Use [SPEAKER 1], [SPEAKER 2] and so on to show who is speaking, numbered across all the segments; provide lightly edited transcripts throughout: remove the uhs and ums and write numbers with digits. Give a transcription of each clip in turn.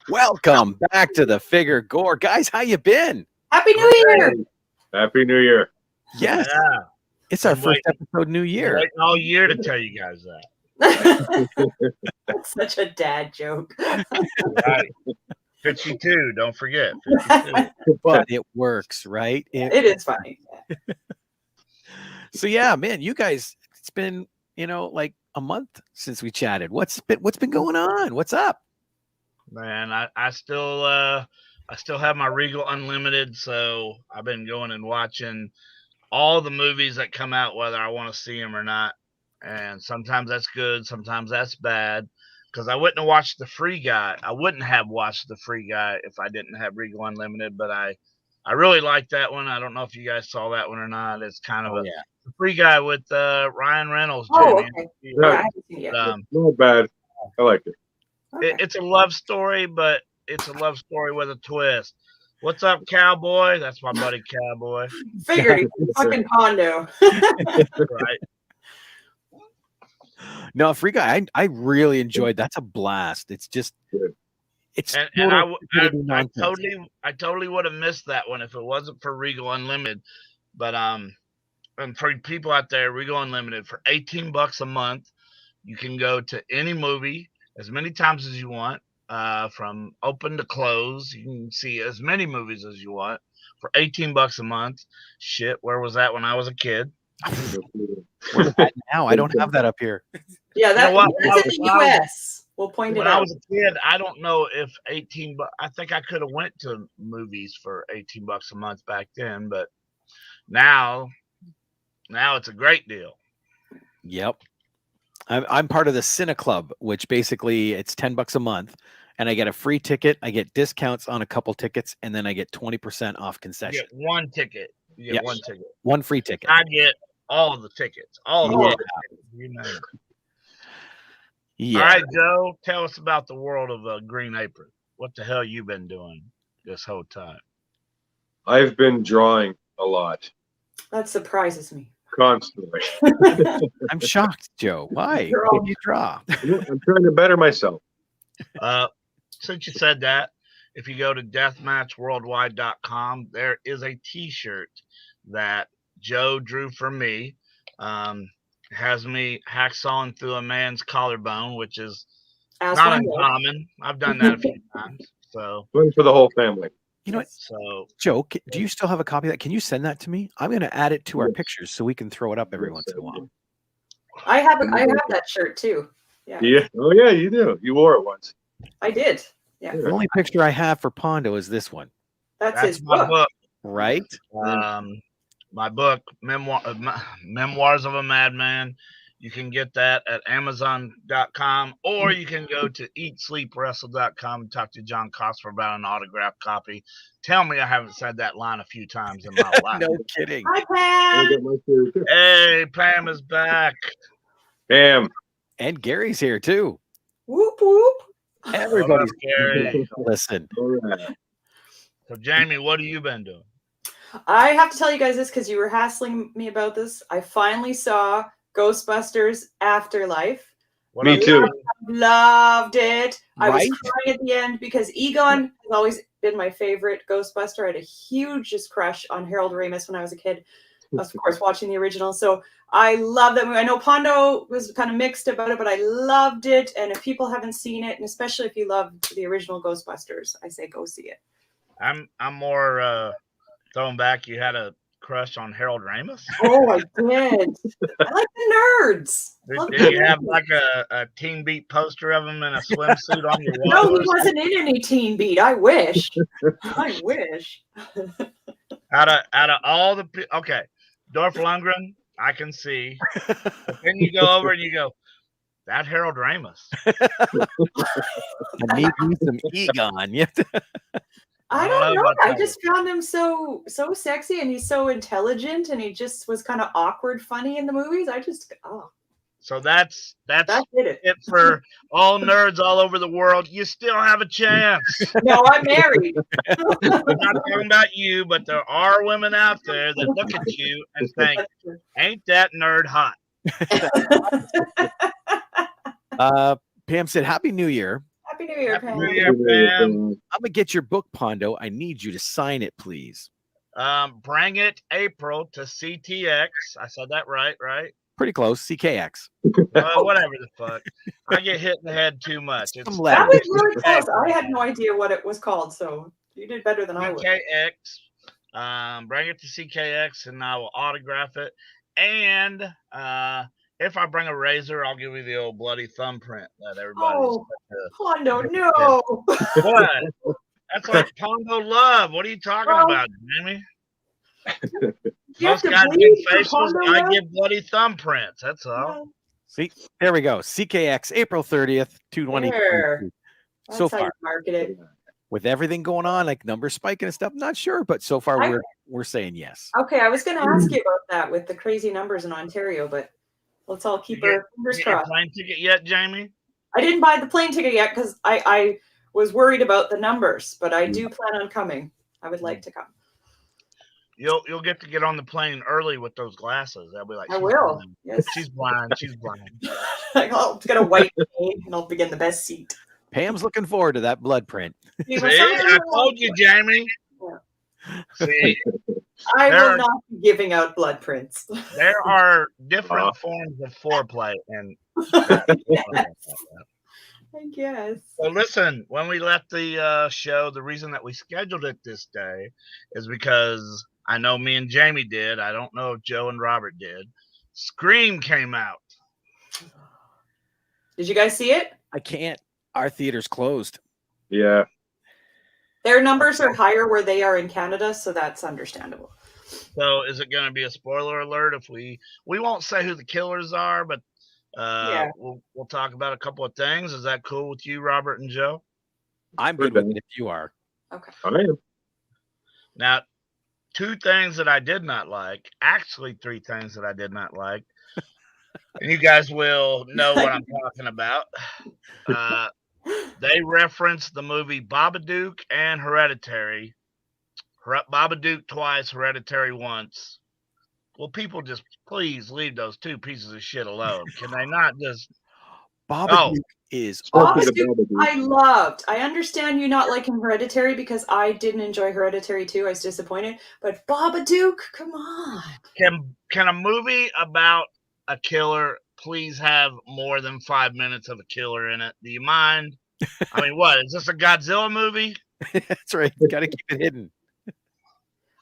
[SPEAKER 1] Welcome back to the Figure Gore. Guys, how you been?
[SPEAKER 2] Happy New Year!
[SPEAKER 3] Happy New Year.
[SPEAKER 1] Yes.
[SPEAKER 4] Yeah.
[SPEAKER 1] It's our first episode New Year.
[SPEAKER 4] Waiting all year to tell you guys that.
[SPEAKER 2] That's such a dad joke.
[SPEAKER 4] Right. 52, don't forget. 52.
[SPEAKER 1] But it works, right?
[SPEAKER 2] It is funny.
[SPEAKER 1] So yeah, man, you guys, it's been, like a month since we chatted. What's been going on? What's up?
[SPEAKER 4] Man, I still have my Regal Unlimited, so I've been going and watching all the movies that come out, whether I want to see them or not. And sometimes that's good, sometimes that's bad. Because I wouldn't have watched The Free Guy. I wouldn't have watched The Free Guy if I didn't have Regal Unlimited. But I really like that one. I don't know if you guys saw that one or not. It's kind of The Free Guy with Ryan Reynolds.
[SPEAKER 2] Oh,
[SPEAKER 4] Jamie.
[SPEAKER 2] okay.
[SPEAKER 3] Yeah,
[SPEAKER 2] I haven't seen it yet.
[SPEAKER 3] not bad. I like it.
[SPEAKER 2] Okay.
[SPEAKER 4] It's a love story, but it's a love story with a twist. What's up, Cowboy? That's my buddy Cowboy.
[SPEAKER 2] Figured he was fucking Pondo.
[SPEAKER 4] Right.
[SPEAKER 1] No, Free Guy, I really enjoyed. That's a blast. It's just, it's
[SPEAKER 4] And I totally would have missed that one if it wasn't for Regal Unlimited. But and for people out there, Regal Unlimited for $18 a month, you can go to any movie as many times as you want, from open to close. You can see as many movies as you want for $18 a month. Shit, where was that when I was a kid?
[SPEAKER 1] Where's that now? I don't have that up here.
[SPEAKER 2] Yeah, that's in the U.S. We'll point it out.
[SPEAKER 4] When I was a kid, I don't know if $18. I think I could have went to movies for $18 a month back then, but now it's a great deal.
[SPEAKER 1] Yep. I'm part of the Cine Club, which basically it's $10 a month, and I get a free ticket. I get discounts on a couple tickets, and then I get 20% off concession.
[SPEAKER 4] You get one ticket. You get one ticket.
[SPEAKER 1] One free ticket.
[SPEAKER 4] I get all of the tickets. All of the tickets. You know.
[SPEAKER 1] Yeah.
[SPEAKER 4] All right, Joe, tell us about the world of Green Apron. What the hell you been doing this whole time?
[SPEAKER 3] I've been drawing a lot.
[SPEAKER 2] That surprises me.
[SPEAKER 3] Constantly.
[SPEAKER 1] I'm shocked, Joe. Why? What did you draw?
[SPEAKER 3] I'm trying to better myself.
[SPEAKER 4] Since you said that, if you go to deathmatchworldwide.com, there is a t-shirt that Joe drew for me. Has me hacksawing through a man's collarbone, which is not uncommon. I've done that a few times. So
[SPEAKER 3] One for the whole family.
[SPEAKER 1] You know what?
[SPEAKER 4] So
[SPEAKER 1] Joe, do you still have a copy of that? Can you send that to me? I'm going to add it to our pictures so we can throw it up every once in a while.
[SPEAKER 2] I have that shirt too.
[SPEAKER 3] Yeah. Oh yeah, you do. You wore it once.
[SPEAKER 2] I did. Yeah.
[SPEAKER 1] The only picture I have for Pondo is this one.
[SPEAKER 2] That's his
[SPEAKER 4] my book.
[SPEAKER 1] Right?
[SPEAKER 4] My book, Memoirs of a Madman. You can get that at Amazon.com, or you can go to EatSleepWrestle.com and talk to John Cosper about an autographed copy. Tell me I haven't said that line a few times in my life.
[SPEAKER 1] No kidding.
[SPEAKER 2] Hi, Pam.
[SPEAKER 4] Hey, Pam is back.
[SPEAKER 3] Pam.
[SPEAKER 1] And Gary's here too.
[SPEAKER 2] Whoop whoop.
[SPEAKER 1] Everybody's
[SPEAKER 4] Gary.
[SPEAKER 1] Listen.
[SPEAKER 3] All right.
[SPEAKER 4] So, Jamie, what have you been doing?
[SPEAKER 2] I have to tell you guys this because you were hassling me about this. I finally saw Ghostbusters Afterlife.
[SPEAKER 3] Me too.
[SPEAKER 2] Loved it. I was
[SPEAKER 1] Right?
[SPEAKER 2] crying at the end because Egon has always been my favorite Ghostbuster. I had a hugest crush on Harold Ramis when I was a kid. I was, of course, watching the original. So I love that movie. I know Pondo was kind of mixed about it, but I loved it. And if people haven't seen it, and especially if you love the original Ghostbusters, I say go see it.
[SPEAKER 4] I'm more throwing back. You had a crush on Harold Ramis?
[SPEAKER 2] Oh, I did. I like the nerds.
[SPEAKER 4] Did you have like a Teen Beat poster of him in a swimsuit on your wall?
[SPEAKER 2] No, he wasn't in any Teen Beat. I wish. I wish.
[SPEAKER 4] Out of all the okay, Dolph Lundgren, I can see, but then you go over and you go, that Harold Ramis.
[SPEAKER 1] I need me some Egon. You have to-
[SPEAKER 2] I
[SPEAKER 4] don't
[SPEAKER 2] don't
[SPEAKER 4] know
[SPEAKER 2] know.
[SPEAKER 4] about
[SPEAKER 2] I
[SPEAKER 4] that
[SPEAKER 2] just found him so sexy, and he's so intelligent, and he just was kind of awkward, funny in the movies.
[SPEAKER 4] So that's
[SPEAKER 2] that did it.
[SPEAKER 4] it for all nerds all over the world. You still have a chance.
[SPEAKER 2] No, I'm married.
[SPEAKER 4] I'm not talking about you, but there are women out there that look at you and think,
[SPEAKER 2] That's true.
[SPEAKER 4] "Ain't that nerd hot?"
[SPEAKER 1] Pam said, "Happy New Year.
[SPEAKER 2] Happy New Year,
[SPEAKER 4] Happy
[SPEAKER 2] Pam.
[SPEAKER 4] New Year, Pam.
[SPEAKER 1] I'm gonna get your book, Pondo. I need you to sign it, please."
[SPEAKER 4] Bring it April to CTX. I said that right?
[SPEAKER 1] Pretty close. CKX.
[SPEAKER 4] Whatever the fuck. I get hit in the head too much.
[SPEAKER 1] Some
[SPEAKER 4] It's
[SPEAKER 2] That
[SPEAKER 1] letters.
[SPEAKER 2] was really close. I had no idea what it was called, so you did better than I would.
[SPEAKER 4] CKX. Bring it to CKX and I will autograph it. And if I bring a razor, I'll give you the old bloody thumbprint that everybody's.
[SPEAKER 2] Pondo, no.
[SPEAKER 4] What? That's like Pondo love. What are you talking about, Jamie?
[SPEAKER 2] You have
[SPEAKER 4] Most
[SPEAKER 2] to
[SPEAKER 4] guys
[SPEAKER 2] bleed
[SPEAKER 4] give
[SPEAKER 2] for
[SPEAKER 4] facials.
[SPEAKER 2] Pondo
[SPEAKER 4] I
[SPEAKER 2] love?
[SPEAKER 4] give bloody thumbprints. That's all.
[SPEAKER 1] See, there we go. CKX, April 30th, 2020.
[SPEAKER 2] There. That's
[SPEAKER 1] So
[SPEAKER 2] how
[SPEAKER 1] far,
[SPEAKER 2] you market it.
[SPEAKER 1] with everything going on, like numbers spiking and stuff, not sure, but so far we're saying yes.
[SPEAKER 2] Okay, I was going to ask you about that with the crazy numbers in Ontario, but let's all keep our fingers
[SPEAKER 4] Get your
[SPEAKER 2] crossed.
[SPEAKER 4] plane ticket yet, Jamie?
[SPEAKER 2] I didn't buy the plane ticket yet because I was worried about the numbers, but I do plan on coming. I would like to come.
[SPEAKER 4] You'll get to get on the plane early with those glasses. They'll be like,
[SPEAKER 2] I
[SPEAKER 4] "She's
[SPEAKER 2] will.
[SPEAKER 4] blind.
[SPEAKER 2] Yes.
[SPEAKER 4] She's blind. She's blind."
[SPEAKER 2] I'll get a white plane and I'll begin the best seat.
[SPEAKER 1] Pam's looking forward to that blood print.
[SPEAKER 4] See, I told you, Jamie.
[SPEAKER 2] Yeah.
[SPEAKER 4] See,
[SPEAKER 2] I
[SPEAKER 4] There
[SPEAKER 2] will
[SPEAKER 4] are-
[SPEAKER 2] not be giving out blood prints.
[SPEAKER 4] there are different forms of foreplay, and
[SPEAKER 2] I guess.
[SPEAKER 4] so listen. When we left the show, the reason that we scheduled it this day is because I know me and Jamie did. I don't know if Joe and Robert did. Scream came out.
[SPEAKER 2] Did you guys see it?
[SPEAKER 1] I can't. Our theater's closed.
[SPEAKER 3] Yeah.
[SPEAKER 2] Their numbers are higher where they are in Canada, so that's understandable.
[SPEAKER 4] So is it going to be a spoiler alert if we won't say who the killers are, but
[SPEAKER 2] Yeah.
[SPEAKER 4] we'll talk about a couple of things. Is that cool with you, Robert and Joe?
[SPEAKER 1] I'm good with it if you are.
[SPEAKER 3] I am.
[SPEAKER 4] Now, two things that I did not like, actually three things that I did not like, and you guys will know what I'm talking about. They referenced the movie Babadook and Hereditary. Babadook twice, Hereditary once. Will people just please leave those two pieces of shit alone? Can they not just?
[SPEAKER 1] Babadook is
[SPEAKER 2] Babadook, I loved. I understand you not liking Hereditary because I didn't enjoy Hereditary too. I was disappointed. But Babadook, come on.
[SPEAKER 4] Can a movie about a killer please have more than 5 minutes of a killer in it? Do you mind? I mean, what is this, a Godzilla movie?
[SPEAKER 1] That's right. Got to keep it hidden.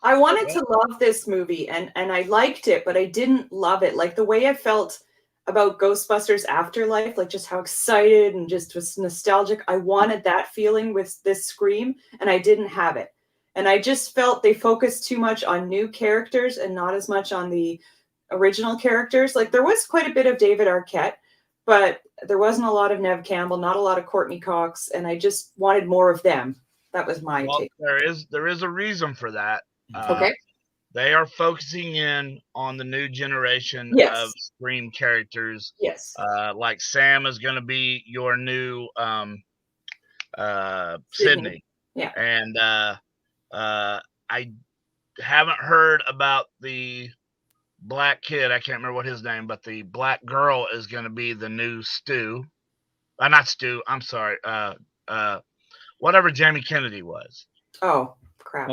[SPEAKER 2] I wanted to love this movie and I liked it, but I didn't love it. Like the way I felt about Ghostbusters Afterlife, like just how excited and just was nostalgic. I wanted that feeling with this Scream, and I didn't have it. And I just felt they focused too much on new characters and not as much on the original characters. Like there was quite a bit of David Arquette, but there wasn't a lot of Nev Campbell, not a lot of Courtney Cox, and I just wanted more of them. That was my take.
[SPEAKER 4] There is a reason for that.
[SPEAKER 2] Okay.
[SPEAKER 4] They are focusing in on the new generation of Scream characters.
[SPEAKER 2] Yes.
[SPEAKER 4] Like Sam is going to be your new Sydney.
[SPEAKER 2] Yeah.
[SPEAKER 4] And I haven't heard about the black kid. I can't remember what his name, but the black girl is going to be the new Stu. Not Stu. I'm sorry. Whatever Jamie Kennedy was.
[SPEAKER 2] Oh, crap.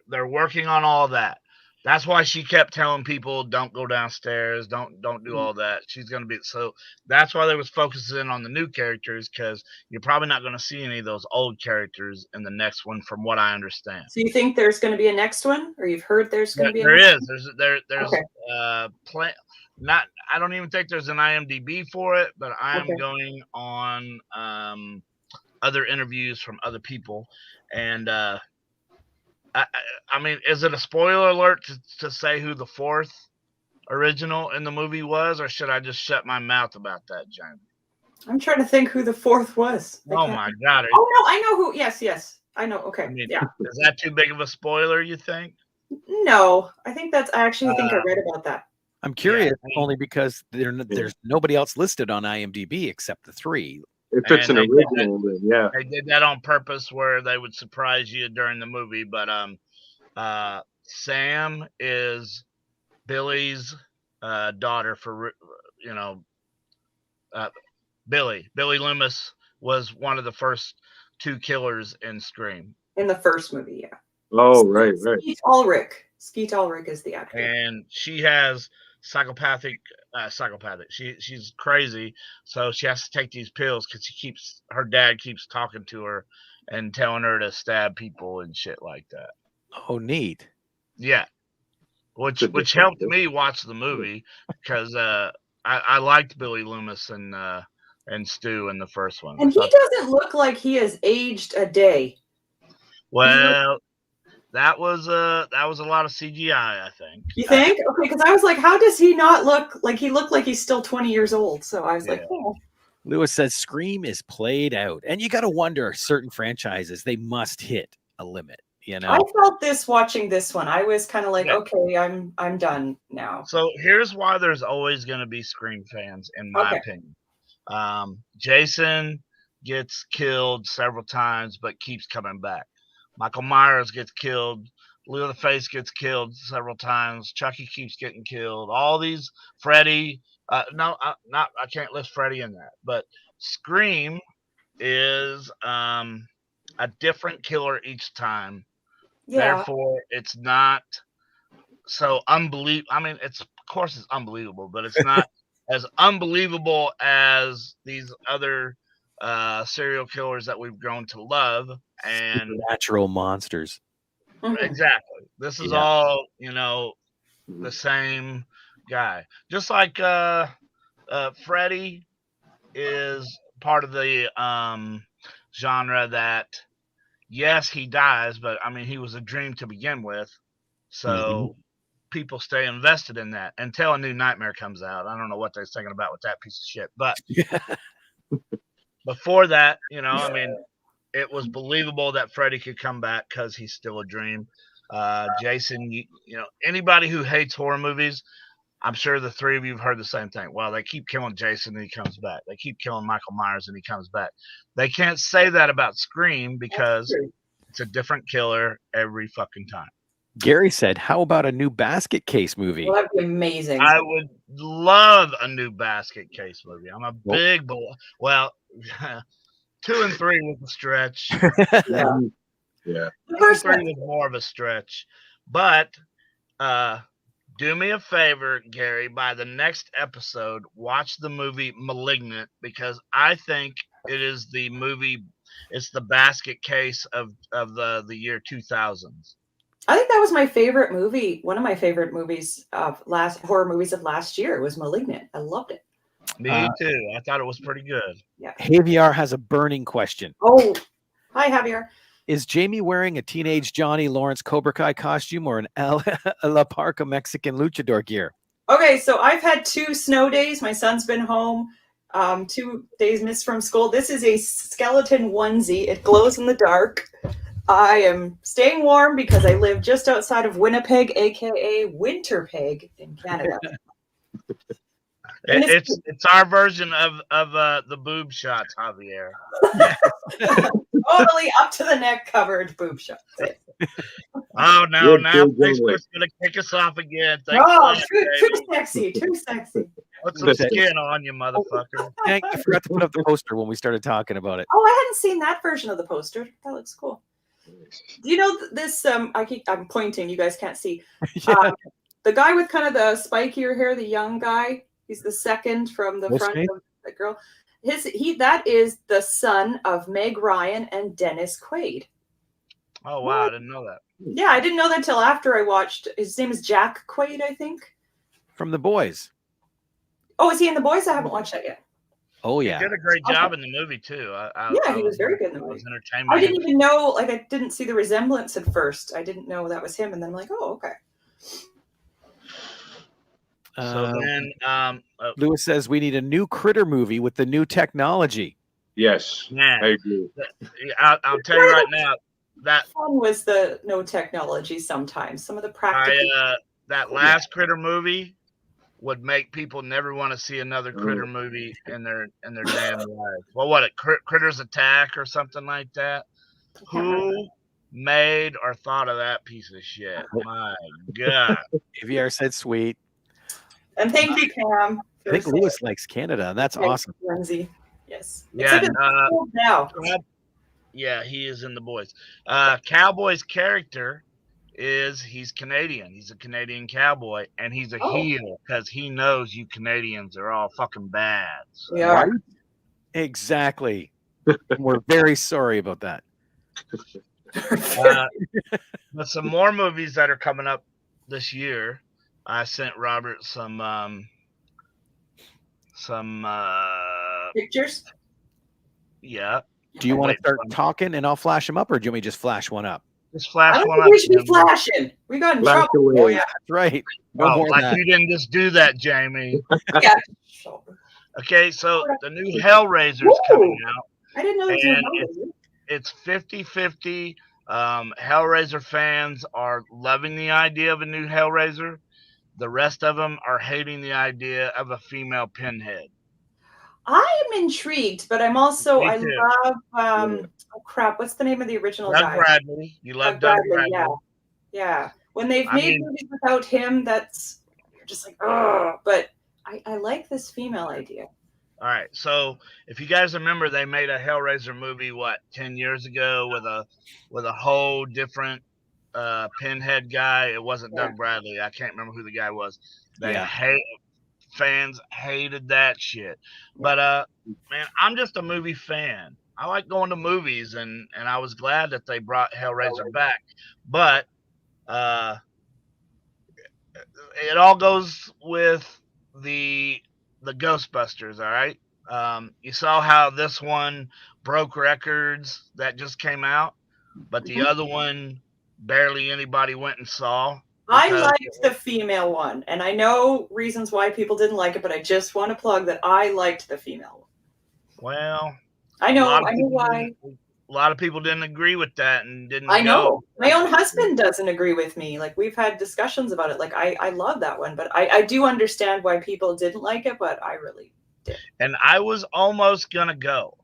[SPEAKER 4] They're working on all that. That's why she kept telling people, don't go downstairs, don't do all that. She's going to be, so that's why they was focusing on the new characters, because you're probably not going to see any of those old characters in the next one, from what I understand.
[SPEAKER 2] So you think there's going to be a next one, or you've heard there's going to be?
[SPEAKER 4] There's
[SPEAKER 2] Okay.
[SPEAKER 4] Not, I don't even think there's an IMDb for it, but I am going on other interviews from other people, and I mean, is it a spoiler alert to say who the fourth original in the movie was, or should I just shut my mouth about that, Jamie?
[SPEAKER 2] I'm trying to think who the fourth was.
[SPEAKER 4] Oh my God!
[SPEAKER 2] Oh no, I know who. Yes, I know. Okay,
[SPEAKER 4] I mean,
[SPEAKER 2] yeah.
[SPEAKER 4] is that too big of a spoiler? You think?
[SPEAKER 2] No, I actually think I read about that.
[SPEAKER 1] I'm curious
[SPEAKER 4] I mean,
[SPEAKER 1] only because there's nobody else listed on IMDb except the three.
[SPEAKER 3] If it's an original, then yeah.
[SPEAKER 4] They did that on purpose, where they would surprise you during the movie. But Sam is Billy's daughter for Billy Loomis was one of the first two killers in Scream.
[SPEAKER 2] In the first movie, yeah.
[SPEAKER 3] Oh, right.
[SPEAKER 2] Skeet Ulrich. Skeet Ulrich is the actor.
[SPEAKER 4] And she has psychopathic. She's crazy, so she has to take these pills because her dad keeps talking to her and telling her to stab people and shit like that.
[SPEAKER 1] Oh, neat.
[SPEAKER 4] Yeah, which helped me watch the movie because I liked Billy Loomis and Stu in the first one.
[SPEAKER 2] And he doesn't look like he has aged a day.
[SPEAKER 4] Well, that was a lot of CGI, I think.
[SPEAKER 2] You think? Okay, because I was like, how does he not look like he looked like he's still 20 years old? So I was like, oh.
[SPEAKER 1] Lewis says Scream is played out, and you got to wonder certain franchises they must hit a limit. You know,
[SPEAKER 2] I felt this watching this one. I was kind of like, okay, I'm done now.
[SPEAKER 4] So here's why there's always going to be Scream fans, in my opinion. Jason gets killed several times, but keeps coming back. Michael Myers gets killed. Leatherface gets killed several times. Chucky keeps getting killed. All these, Freddy. I can't list Freddy in that. But Scream is a different killer each time. Yeah. Therefore, it's not so unbelievable. I mean, of course it's unbelievable, but it's not as unbelievable as these other serial killers that we've grown to love and
[SPEAKER 1] natural monsters.
[SPEAKER 4] Exactly. This is all, the same guy. Just like Freddy is part of the genre that, yes, he dies, but I mean, he was a dream to begin with. So people stay invested in that until a new Nightmare comes out. I don't know what they're thinking about with that piece of shit. But before that, I mean, it was believable that Freddy could come back because he's still a dream. Jason, anybody who hates horror movies, I'm sure the three of you have heard the same thing. Well, they keep killing Jason and he comes back. They keep killing Michael Myers and he comes back. They can't say that about Scream because it's a different killer every fucking time.
[SPEAKER 1] Gary said, how about a new Basket Case movie?
[SPEAKER 2] Well, that'd be amazing.
[SPEAKER 4] I would love a new Basket Case movie. I'm a big boy. Well, 2 and 3 was a stretch.
[SPEAKER 3] Yeah.
[SPEAKER 4] The first 3 was more of a stretch. But do me a favor, Gary, by the next episode, watch the movie Malignant, because I think it is the movie, it's the Basket Case of the year 2000s.
[SPEAKER 2] I think that was my favorite movie. One of my favorite movies of horror movies of last year was Malignant. I loved it.
[SPEAKER 4] Me too. I thought it was pretty good.
[SPEAKER 2] Yeah.
[SPEAKER 1] Javier has a burning question.
[SPEAKER 2] Oh, hi, Javier.
[SPEAKER 1] Is Jamie wearing a teenage Johnny Lawrence Cobra Kai costume or an La Parca Mexican luchador gear?
[SPEAKER 2] Okay, so I've had 2 snow days. My son's been home. 2 days missed from school. This is a skeleton onesie. It glows in the dark. I am staying warm because I live just outside of Winnipeg, aka Winterpeg in Canada.
[SPEAKER 4] It's our version of the boob shots, Javier.
[SPEAKER 2] Totally up to the neck covered boob shots.
[SPEAKER 4] Oh no! Now Facebook's gonna kick us off again.
[SPEAKER 2] Too sexy.
[SPEAKER 4] Put some skin on you, motherfucker.
[SPEAKER 1] Hank, you forgot to put up the poster when we started talking about it.
[SPEAKER 2] Oh, I hadn't seen that version of the poster. That looks cool. Do you know this? I'm pointing. You guys can't see. The guy with kind of the spikier hair, the young guy. He's the second from the front of the girl. That is the son of Meg Ryan and Dennis Quaid.
[SPEAKER 4] Oh wow, I didn't know that.
[SPEAKER 2] Yeah, I didn't know that till after I watched. His name is Jack Quaid, I think.
[SPEAKER 1] From The Boys.
[SPEAKER 2] Oh, is he in The Boys? I haven't watched that yet.
[SPEAKER 1] Oh
[SPEAKER 4] He
[SPEAKER 1] yeah.
[SPEAKER 4] did a great
[SPEAKER 2] Awesome.
[SPEAKER 4] job in the movie too.
[SPEAKER 2] Yeah, he was very good in the
[SPEAKER 4] I was
[SPEAKER 2] movie.
[SPEAKER 4] entertained
[SPEAKER 2] I
[SPEAKER 4] by him.
[SPEAKER 2] didn't even know, like, I didn't see the resemblance at first. I didn't know that was him, and then I'm like, oh, okay.
[SPEAKER 4] So then,
[SPEAKER 1] Lewis says we need a new critter movie with the new technology.
[SPEAKER 3] Yes,
[SPEAKER 4] man,
[SPEAKER 3] I agree.
[SPEAKER 4] I'll tell you right now that
[SPEAKER 2] Fun was the no technology sometimes. Some of the practical.
[SPEAKER 4] that last critter movie would make people never want to see another critter movie in their damn life. Well, what, Critters Attack or something like that? Who made or thought of that piece of shit? My God.
[SPEAKER 1] AVR said sweet.
[SPEAKER 2] And thank you, Cam.
[SPEAKER 1] I think Lewis likes Canada, and that's awesome.
[SPEAKER 2] Lindsay. Yes.
[SPEAKER 4] Yeah,
[SPEAKER 2] Except it's cold now.
[SPEAKER 4] yeah, he is in the boys. Cowboy's character he's Canadian. He's a Canadian cowboy, and he's a heel because he knows you Canadians are all fucking bad. So.
[SPEAKER 2] We are.
[SPEAKER 1] Exactly. We're very sorry about that.
[SPEAKER 4] But some more movies that are coming up this year. I sent Robert some
[SPEAKER 2] Pictures.
[SPEAKER 4] Yeah.
[SPEAKER 1] Do you want to start talking and I'll flash them up, or do you want me to just flash one up?
[SPEAKER 4] Just flash
[SPEAKER 2] I don't
[SPEAKER 4] one
[SPEAKER 2] think
[SPEAKER 4] up.
[SPEAKER 2] we should be flashing. We got in
[SPEAKER 3] Flash
[SPEAKER 2] trouble.
[SPEAKER 3] away.
[SPEAKER 2] Oh, yeah.
[SPEAKER 1] That's right. No more
[SPEAKER 4] like
[SPEAKER 1] of that.
[SPEAKER 4] you didn't just do that, Jamie.
[SPEAKER 2] Yeah.
[SPEAKER 4] Okay, so the new Hellraiser is coming out.
[SPEAKER 2] I didn't know there was
[SPEAKER 4] And it's 50-50. Hellraiser fans are loving the idea of a new Hellraiser. The rest of them are hating the idea of a female Pinhead.
[SPEAKER 2] I am intrigued, but I'm also
[SPEAKER 4] Me
[SPEAKER 2] I
[SPEAKER 4] too.
[SPEAKER 2] love oh crap, what's the name of the original
[SPEAKER 4] Doug
[SPEAKER 2] guy?
[SPEAKER 4] Bradley. You love Doug Bradley.
[SPEAKER 2] Yeah. Yeah. When they've
[SPEAKER 4] I
[SPEAKER 2] made
[SPEAKER 4] mean-
[SPEAKER 2] movies without him, that's you're just like, oh, but I like this female idea.
[SPEAKER 4] All right, so if you guys remember, they made a Hellraiser movie 10 years ago with a whole different Pinhead guy. It wasn't Doug Bradley. I can't remember who the guy was. Fans hated that shit. But man, I'm just a movie fan. I like going to movies, and I was glad that they brought Hellraiser back. But it all goes with the Ghostbusters, all right? You saw how this one broke records that just came out, but the other one barely anybody went and saw.
[SPEAKER 2] I liked the female one, and I know reasons why people didn't like it, but I just want to plug that I liked the female one.
[SPEAKER 4] Well,
[SPEAKER 2] I know why.
[SPEAKER 4] A lot of people didn't agree with that and didn't
[SPEAKER 2] I know.
[SPEAKER 4] go.
[SPEAKER 2] My own husband doesn't agree with me. Like, we've had discussions about it. Like, I love that one, but I do understand why people didn't like it, but I really did.
[SPEAKER 4] And I was almost going to go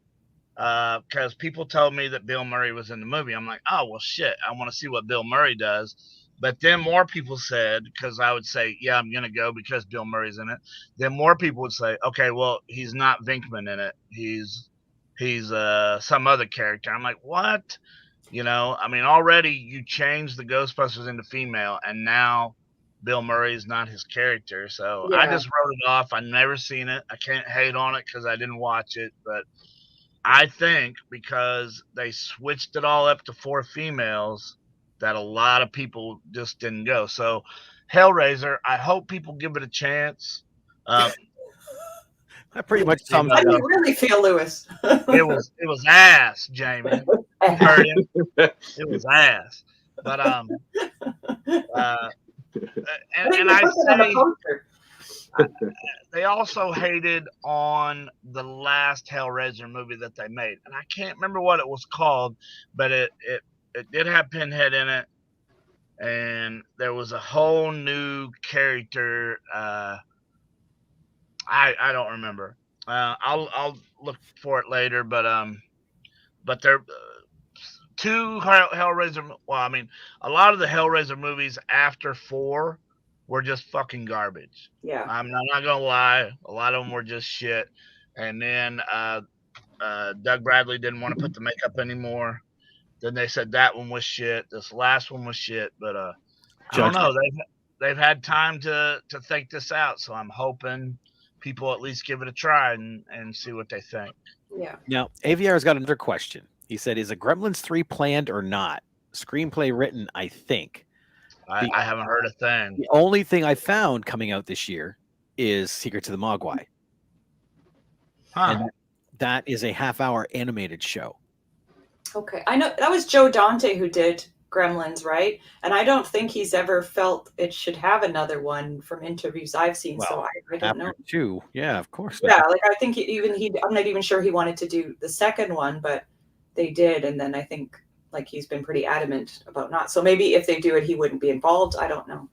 [SPEAKER 4] because people told me that Bill Murray was in the movie. I'm like, oh, well, shit. I want to see what Bill Murray does. But then more people said, because I would say, yeah, I'm going to go because Bill Murray's in it. Then more people would say, okay, well, he's not Venkman in it. He's some other character. I'm like, what? You know, I mean, already you changed the Ghostbusters into female, and now Bill Murray is not his character. So I just wrote it off. I've never seen it. I can't hate on it because I didn't watch it. But I think because they switched it all up to 4 females, that a lot of people just didn't go. So Hellraiser, I hope people give it a chance.
[SPEAKER 1] That pretty much sums
[SPEAKER 2] How
[SPEAKER 1] it
[SPEAKER 2] do
[SPEAKER 1] up.
[SPEAKER 2] you really feel, Lewis?
[SPEAKER 4] It was ass, Jamie. You heard him. It was ass. But and I say they also hated on the last Hellraiser movie that they made, and I can't remember what it was called, but it did have Pinhead in it, and there was a whole new character. I don't remember. I'll look for it later, but there 2 Hellraiser. Well, I mean, a lot of the Hellraiser movies after 4 were just fucking garbage.
[SPEAKER 2] Yeah,
[SPEAKER 4] I'm not gonna lie. A lot of them were just shit. And then Doug Bradley didn't want to put the makeup anymore. Then they said that one was shit. This last one was shit. But I don't know. They've had time to think this out, so I'm hoping people at least give it a try and see what they think.
[SPEAKER 2] Yeah.
[SPEAKER 1] Now, AVR's got another question. He said, is a Gremlins 3 planned or not? Screenplay written, I think.
[SPEAKER 4] I haven't heard a thing.
[SPEAKER 1] The only thing I found coming out this year is Secrets of the Mogwai.
[SPEAKER 4] Huh.
[SPEAKER 1] that is a half-hour animated show.
[SPEAKER 2] Okay, I know that was Joe Dante who did Gremlins, right? And I don't think he's ever felt it should have another one from interviews I've seen. So
[SPEAKER 1] Well,
[SPEAKER 2] I don't know.
[SPEAKER 1] After 2, yeah, of course.
[SPEAKER 2] Yeah, like I think I'm not even sure he wanted to do the second one, but they did, and then I think like he's been pretty adamant about not. So maybe if they do it, he wouldn't be involved. I don't know.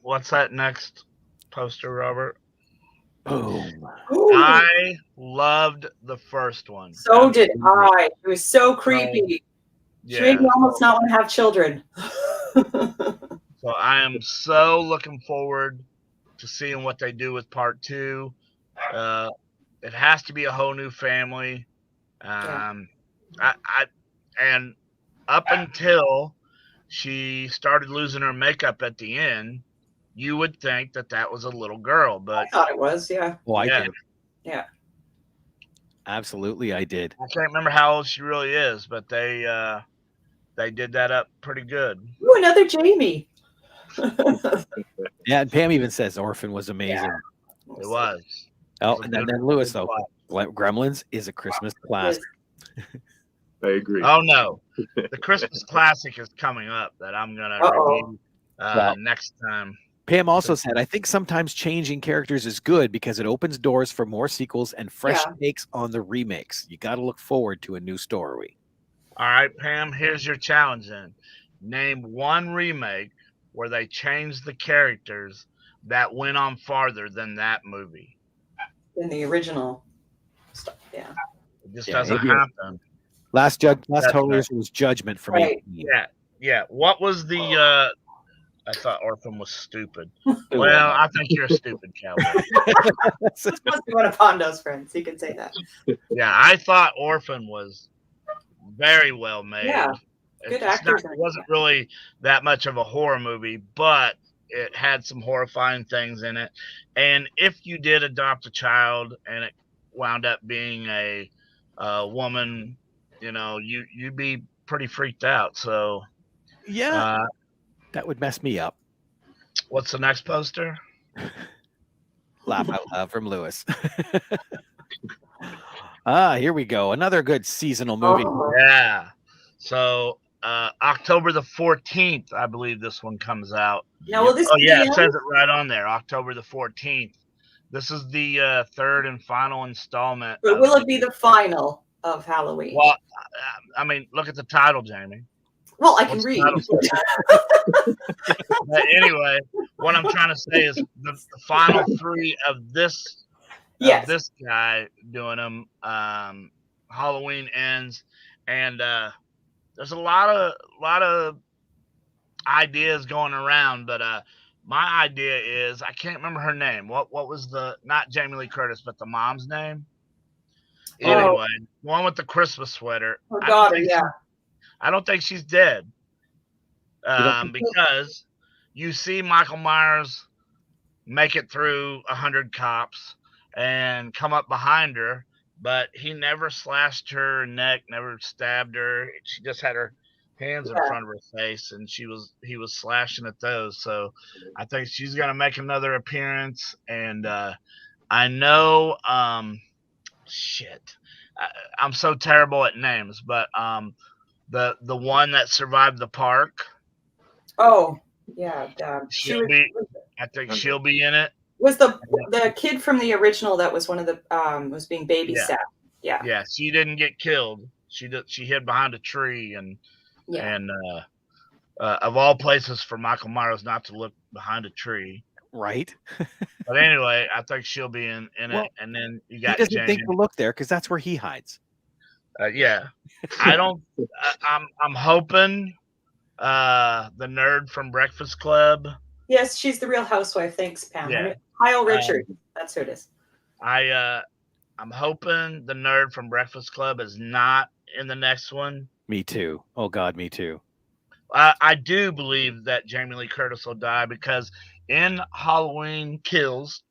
[SPEAKER 4] What's that next poster, Robert?
[SPEAKER 1] Oh,
[SPEAKER 2] Ooh,
[SPEAKER 4] I loved the first one.
[SPEAKER 2] so did
[SPEAKER 4] Absolutely.
[SPEAKER 2] I. It was so creepy. She made
[SPEAKER 4] Yeah.
[SPEAKER 2] me almost not want to have children.
[SPEAKER 4] So I am so looking forward to seeing what they do with part 2. It has to be a whole new family.
[SPEAKER 2] Yeah.
[SPEAKER 4] And up until she started losing her makeup at the end, you would think that was a little girl,
[SPEAKER 2] I
[SPEAKER 4] but
[SPEAKER 2] thought it was, yeah.
[SPEAKER 1] well, I
[SPEAKER 4] Yeah.
[SPEAKER 1] did.
[SPEAKER 2] Yeah.
[SPEAKER 1] Absolutely, I did.
[SPEAKER 4] I can't remember how old she really is, but they did that up pretty good.
[SPEAKER 2] Ooh, another Jamie.
[SPEAKER 1] Yeah, and Pam even says Orphan was amazing.
[SPEAKER 4] It was.
[SPEAKER 1] Oh,
[SPEAKER 4] It was
[SPEAKER 1] and
[SPEAKER 4] a
[SPEAKER 1] then
[SPEAKER 4] good-
[SPEAKER 1] Lewis,
[SPEAKER 4] good
[SPEAKER 1] though.
[SPEAKER 4] watch.
[SPEAKER 1] Gremlins is a Christmas classic.
[SPEAKER 3] I agree.
[SPEAKER 4] Oh no, the Christmas classic is coming up that I'm gonna review next time.
[SPEAKER 1] Pam also said, I think sometimes changing characters is good because it opens doors for more sequels and fresh takes on the remakes. You got to look forward to a new story.
[SPEAKER 4] All right, Pam, here's your challenge then. Name one remake where they changed the characters that went on farther than that movie.
[SPEAKER 2] In the original stuff, yeah.
[SPEAKER 4] It just
[SPEAKER 1] Yeah,
[SPEAKER 4] doesn't
[SPEAKER 1] maybe-
[SPEAKER 4] happen.
[SPEAKER 1] Last
[SPEAKER 4] That's
[SPEAKER 1] Howlers was Judgment from
[SPEAKER 2] Right.
[SPEAKER 1] 18.
[SPEAKER 4] Yeah. What was the I thought Orphan was stupid. Well, I think you're a stupid cowboy.
[SPEAKER 2] This must be one of Pondo's friends. He can say that.
[SPEAKER 4] Yeah, I thought Orphan was very well made.
[SPEAKER 2] Yeah, good actors in
[SPEAKER 4] It
[SPEAKER 2] it.
[SPEAKER 4] wasn't really that much of a horror movie, but it had some horrifying things in it. And if you did adopt a child and it wound up being a woman, you'd be pretty freaked out. So
[SPEAKER 1] Yeah, that would mess me up.
[SPEAKER 4] what's the next poster?
[SPEAKER 1] Laugh out loud from Lewis. Here we go. Another good seasonal movie.
[SPEAKER 2] Oh,
[SPEAKER 4] Yeah. So October the 14th, I believe this one comes out.
[SPEAKER 2] now, will this
[SPEAKER 4] Oh
[SPEAKER 2] be
[SPEAKER 4] yeah,
[SPEAKER 2] the
[SPEAKER 4] it
[SPEAKER 2] end?
[SPEAKER 4] says it right on there, October the 14th. This is the third and final installment.
[SPEAKER 2] But will it be the final of Halloween?
[SPEAKER 4] Well, I mean, look at the title, Jamie.
[SPEAKER 2] Well, I can
[SPEAKER 4] What's the
[SPEAKER 2] read.
[SPEAKER 4] title? But anyway, what I'm trying to say is the final 3 of this
[SPEAKER 2] Yes.
[SPEAKER 4] this guy doing them. Halloween ends, and there's a lot of ideas going around, but my idea is I can't remember her name. What was not Jamie Lee Curtis, but the mom's name? Anyway, one with the Christmas sweater.
[SPEAKER 2] Her daughter, yeah.
[SPEAKER 4] I don't think she's dead. Because you see Michael Myers make it through 100 cops and come up behind her, but he never slashed her neck, never stabbed her. She just had her hands in front of her face, and he was slashing at those. So I think she's gonna make another appearance. And I know I'm so terrible at names, but the one that survived the park.
[SPEAKER 2] Oh, yeah.
[SPEAKER 4] I think she'll be in it.
[SPEAKER 2] Was the kid from the original that was one of the was being babysat? Yeah.
[SPEAKER 4] Yeah, she didn't get killed. She hid behind a tree, and of all places for Michael Myers not to look behind a tree.
[SPEAKER 1] Right.
[SPEAKER 4] But anyway, I think she'll be in
[SPEAKER 1] Well,
[SPEAKER 4] it, and then you
[SPEAKER 1] He
[SPEAKER 4] got
[SPEAKER 1] doesn't
[SPEAKER 4] Jamie.
[SPEAKER 1] think to look there because that's where he hides.
[SPEAKER 4] Yeah, I don't. I'm hoping the nerd from Breakfast Club.
[SPEAKER 2] Yes, she's the Real Housewife. Thanks, Pam.
[SPEAKER 4] Yeah.
[SPEAKER 2] Kyle Richards. That's who it is.
[SPEAKER 4] I'm hoping the nerd from Breakfast Club is not in the next one.
[SPEAKER 1] Me too. Oh God, me too.
[SPEAKER 4] I do believe that Jamie Lee Curtis will die because in Halloween Kills,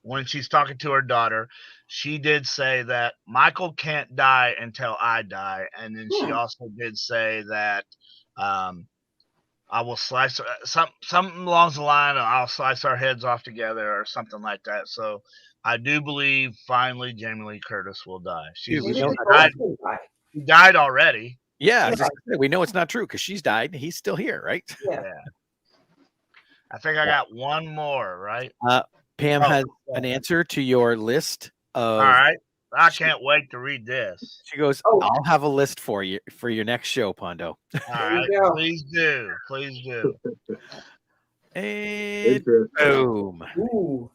[SPEAKER 4] when she's talking to her daughter, she did say that Michael can't die until I die. And then she also did say that I will slice something along the line of I'll slice our heads off together or something like that. So I do believe finally Jamie Lee Curtis will die.
[SPEAKER 1] Dude, we
[SPEAKER 2] Maybe
[SPEAKER 1] know
[SPEAKER 2] the
[SPEAKER 1] that.
[SPEAKER 2] ghost will die.
[SPEAKER 4] She died already.
[SPEAKER 1] Yeah, I was
[SPEAKER 2] Yeah.
[SPEAKER 1] just gonna say, we know it's not true because she's died. He's still here, right?
[SPEAKER 2] Yeah.
[SPEAKER 4] Yeah. I think I got one more, right?
[SPEAKER 1] Pam
[SPEAKER 4] Oh,
[SPEAKER 1] has
[SPEAKER 4] yeah.
[SPEAKER 1] an answer to your list of.
[SPEAKER 4] All right. I can't wait to read this.
[SPEAKER 1] She goes,
[SPEAKER 2] Oh.
[SPEAKER 1] I'll have a list for you for your next show, Pondo.
[SPEAKER 4] All
[SPEAKER 2] There you
[SPEAKER 4] right.
[SPEAKER 2] go.
[SPEAKER 4] Please do. Please do.
[SPEAKER 1] And
[SPEAKER 3] Interesting.
[SPEAKER 1] boom.
[SPEAKER 2] Ooh.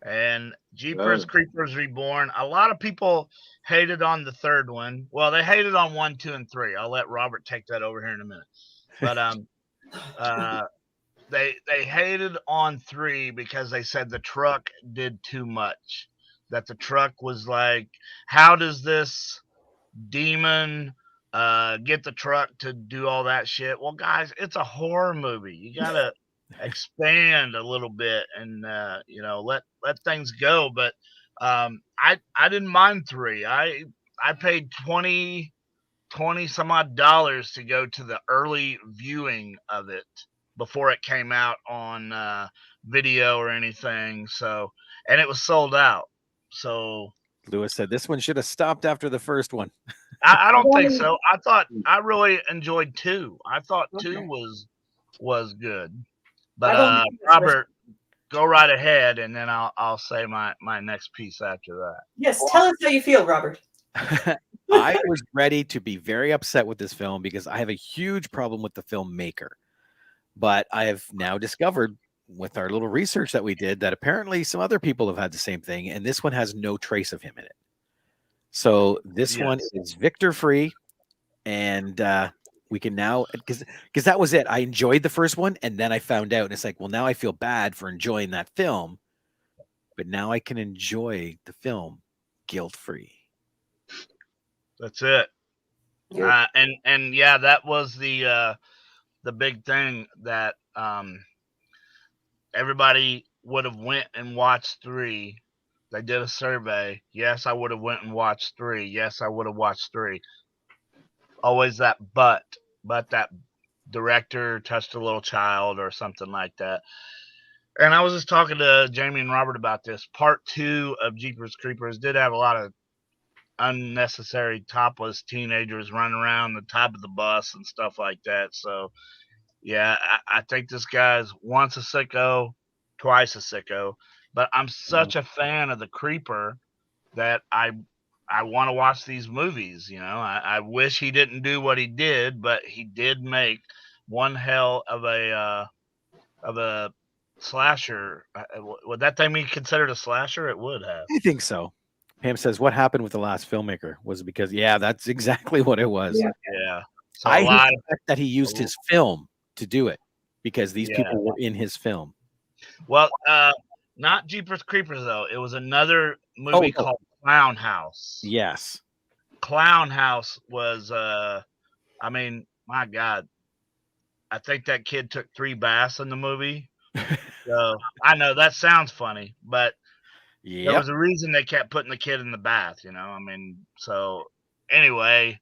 [SPEAKER 4] And Jeepers
[SPEAKER 3] Oh.
[SPEAKER 4] Creepers Reborn. A lot of people hated on the third one. Well, they hated on 1, 2, and 3. I'll let Robert take that over here in a minute. But they hated on 3 because they said the truck did too much. That the truck was like, how does this demon get the truck to do all that shit? Well, guys, it's a horror movie. You gotta expand a little bit and let things go. But I didn't mind 3. I paid 20 some odd dollars to go to the early viewing of it before it came out on video or anything. So, and it was sold out. So
[SPEAKER 1] Lewis said this one should have stopped after the first one.
[SPEAKER 4] I don't think so. I really enjoyed 2. I thought 2
[SPEAKER 2] Okay.
[SPEAKER 4] was good.
[SPEAKER 2] I've
[SPEAKER 4] But
[SPEAKER 2] only seen the first
[SPEAKER 4] Robert, go right ahead, and then I'll say my next piece after that.
[SPEAKER 2] Yes, tell us how you feel, Robert.
[SPEAKER 1] I was ready to be very upset with this film because I have a huge problem with the filmmaker. But I have now discovered with our little research that we did that apparently some other people have had the same thing, and this one has no trace of him in it. So this one
[SPEAKER 4] Yes.
[SPEAKER 1] is Victor free, and we can now because that was it. I enjoyed the first one, and then I found out, and it's like, well, now I feel bad for enjoying that film, but now I can enjoy the film guilt free.
[SPEAKER 4] That's it.
[SPEAKER 2] Yeah.
[SPEAKER 4] And yeah, that was the big thing that everybody would have went and watched 3. They did a survey. Yes, I would have went and watched 3. Yes, I would have watched 3. Always that but that director touched a little child or something like that. And I was just talking to Jamie and Robert about this. Part 2 of Jeepers Creepers did have a lot of unnecessary topless teenagers running around the top of the bus and stuff like that. So yeah, I think this guy's once a sicko, twice a sicko. But I'm such a fan of the Creeper that I want to watch these movies. I wish he didn't do what he did, but he did make one hell of a slasher. Would that thing be considered a slasher? It would have.
[SPEAKER 1] I think so. Pam says, what happened with the last filmmaker was because, yeah, that's exactly what it was.
[SPEAKER 2] Yeah.
[SPEAKER 4] Yeah. So
[SPEAKER 1] I
[SPEAKER 4] a lot
[SPEAKER 1] hate the fact that he used his film to do it because these
[SPEAKER 4] Yeah.
[SPEAKER 1] people were in his film.
[SPEAKER 4] Well, not Jeepers Creepers though. It was another movie
[SPEAKER 1] Oh.
[SPEAKER 4] called Clown House.
[SPEAKER 1] Yes.
[SPEAKER 4] Clown House was I mean, my God. I think that kid took 3 baths in the movie. So I know that sounds funny, but there
[SPEAKER 1] Yep.
[SPEAKER 4] was a reason they kept putting the kid in the bath, I mean, so anyway,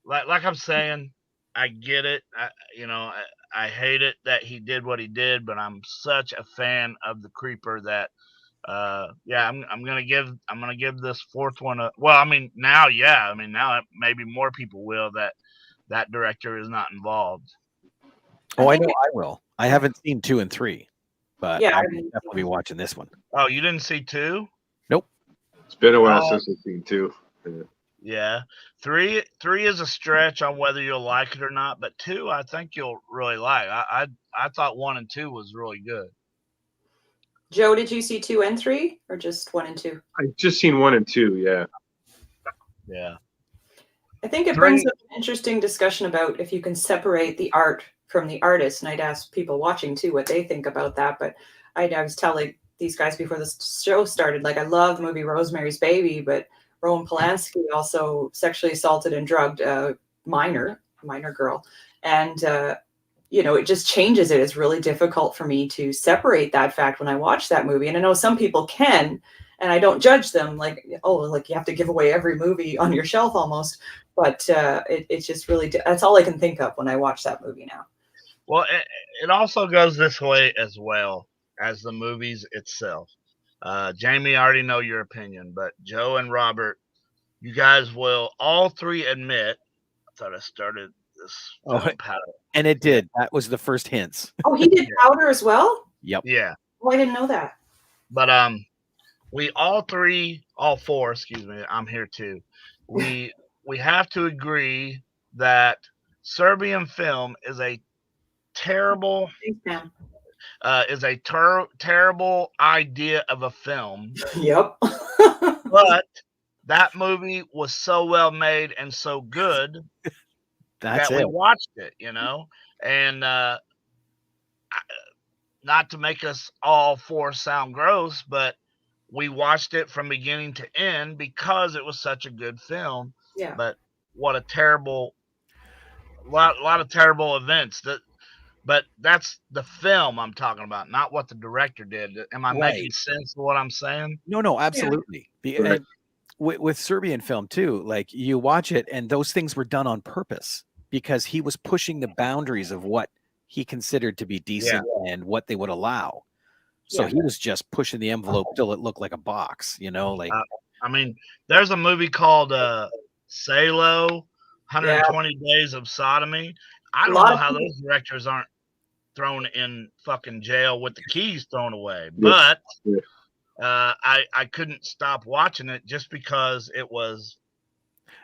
[SPEAKER 4] like I'm saying, I get it. I hate it that he did what he did, but I'm such a fan of the Creeper that I'm gonna give this 4th one a well, I mean now maybe more people will that director is not involved.
[SPEAKER 1] Oh, I know I will. I haven't seen 2 and 3, but
[SPEAKER 2] Yeah,
[SPEAKER 1] I
[SPEAKER 2] I
[SPEAKER 1] will
[SPEAKER 2] mean-
[SPEAKER 1] definitely be watching this one.
[SPEAKER 4] Oh, you didn't see 2?
[SPEAKER 3] It's been a while
[SPEAKER 4] Oh.
[SPEAKER 3] since I've seen 2.
[SPEAKER 4] Yeah. 3 is a stretch on whether you'll like it or not, but 2 I think you'll really like. I thought 1 and 2 was really good.
[SPEAKER 2] Joe, did you see 2 and 3 or just 1 and 2?
[SPEAKER 3] I've just seen 1 and 2. Yeah.
[SPEAKER 4] Yeah.
[SPEAKER 2] I think it
[SPEAKER 4] 3
[SPEAKER 2] brings up an interesting discussion about if you can separate the art from the artist. And I'd ask people watching too what they think about that. But I was telling these guys before this show started, like I love the movie Rosemary's Baby, but Roman Polanski also sexually assaulted and drugged a minor girl. And, it just changes it. It's really difficult for me to separate that fact when I watch that movie. And I know some people can, and I don't judge them like you have to give away every movie on your shelf almost. But it's just really, that's all I can think of when I watch that movie now.
[SPEAKER 4] Well, it also goes this way as well as the movies itself. Jamie, I already know your opinion, but Joe and Robert, you guys will all three admit. I thought I started this
[SPEAKER 1] Oh,
[SPEAKER 4] film powder.
[SPEAKER 1] and it did. That was the first hints.
[SPEAKER 2] Oh, he did powder as well?
[SPEAKER 1] Yep.
[SPEAKER 4] Yeah.
[SPEAKER 2] Oh, I didn't know that.
[SPEAKER 4] But we all four, excuse me, I'm here too. We have to agree that Serbian film is a terrible
[SPEAKER 2] Thanks,
[SPEAKER 4] terrible idea of a film.
[SPEAKER 2] Yep.
[SPEAKER 4] But that movie was so well made and so good
[SPEAKER 1] That's
[SPEAKER 4] that
[SPEAKER 1] it.
[SPEAKER 4] we watched it, you know, and not to make us all four sound gross, but we watched it from beginning to end because it was such a good film.
[SPEAKER 2] Yeah.
[SPEAKER 4] But what a terrible, lot of terrible events. But that's the film I'm talking about, not what the director did. Am I making sense of what I'm saying?
[SPEAKER 1] No, absolutely.
[SPEAKER 3] Right.
[SPEAKER 1] With Serbian film too, like you watch it, and those things were done on purpose because he was pushing the boundaries of what he considered to be decent and what they would allow. So he was just pushing the envelope till it looked like a box, you know, like
[SPEAKER 4] I mean, there's a movie called Salo, 120 Days of Sodomy. I don't know how those directors aren't thrown in fucking jail with the keys thrown away. But I couldn't stop watching it just because it was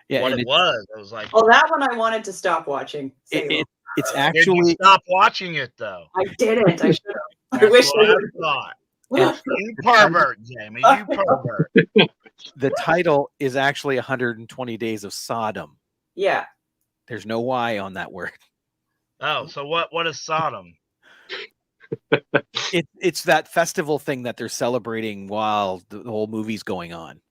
[SPEAKER 4] what it was. It was like,
[SPEAKER 2] oh, that one I wanted to stop watching.
[SPEAKER 1] It's
[SPEAKER 4] did
[SPEAKER 1] actually
[SPEAKER 4] you stop watching it though?
[SPEAKER 2] I didn't. I should have. I
[SPEAKER 4] That's
[SPEAKER 2] wish
[SPEAKER 4] what
[SPEAKER 2] I
[SPEAKER 4] I
[SPEAKER 2] would.
[SPEAKER 4] thought. You pervert, Jamie. You pervert.
[SPEAKER 1] the title is actually 120 Days of Sodom.
[SPEAKER 2] Yeah.
[SPEAKER 1] There's no Y on that word.
[SPEAKER 4] Oh, so what is Sodom?
[SPEAKER 1] It's that festival thing that they're celebrating while the whole movie's going on.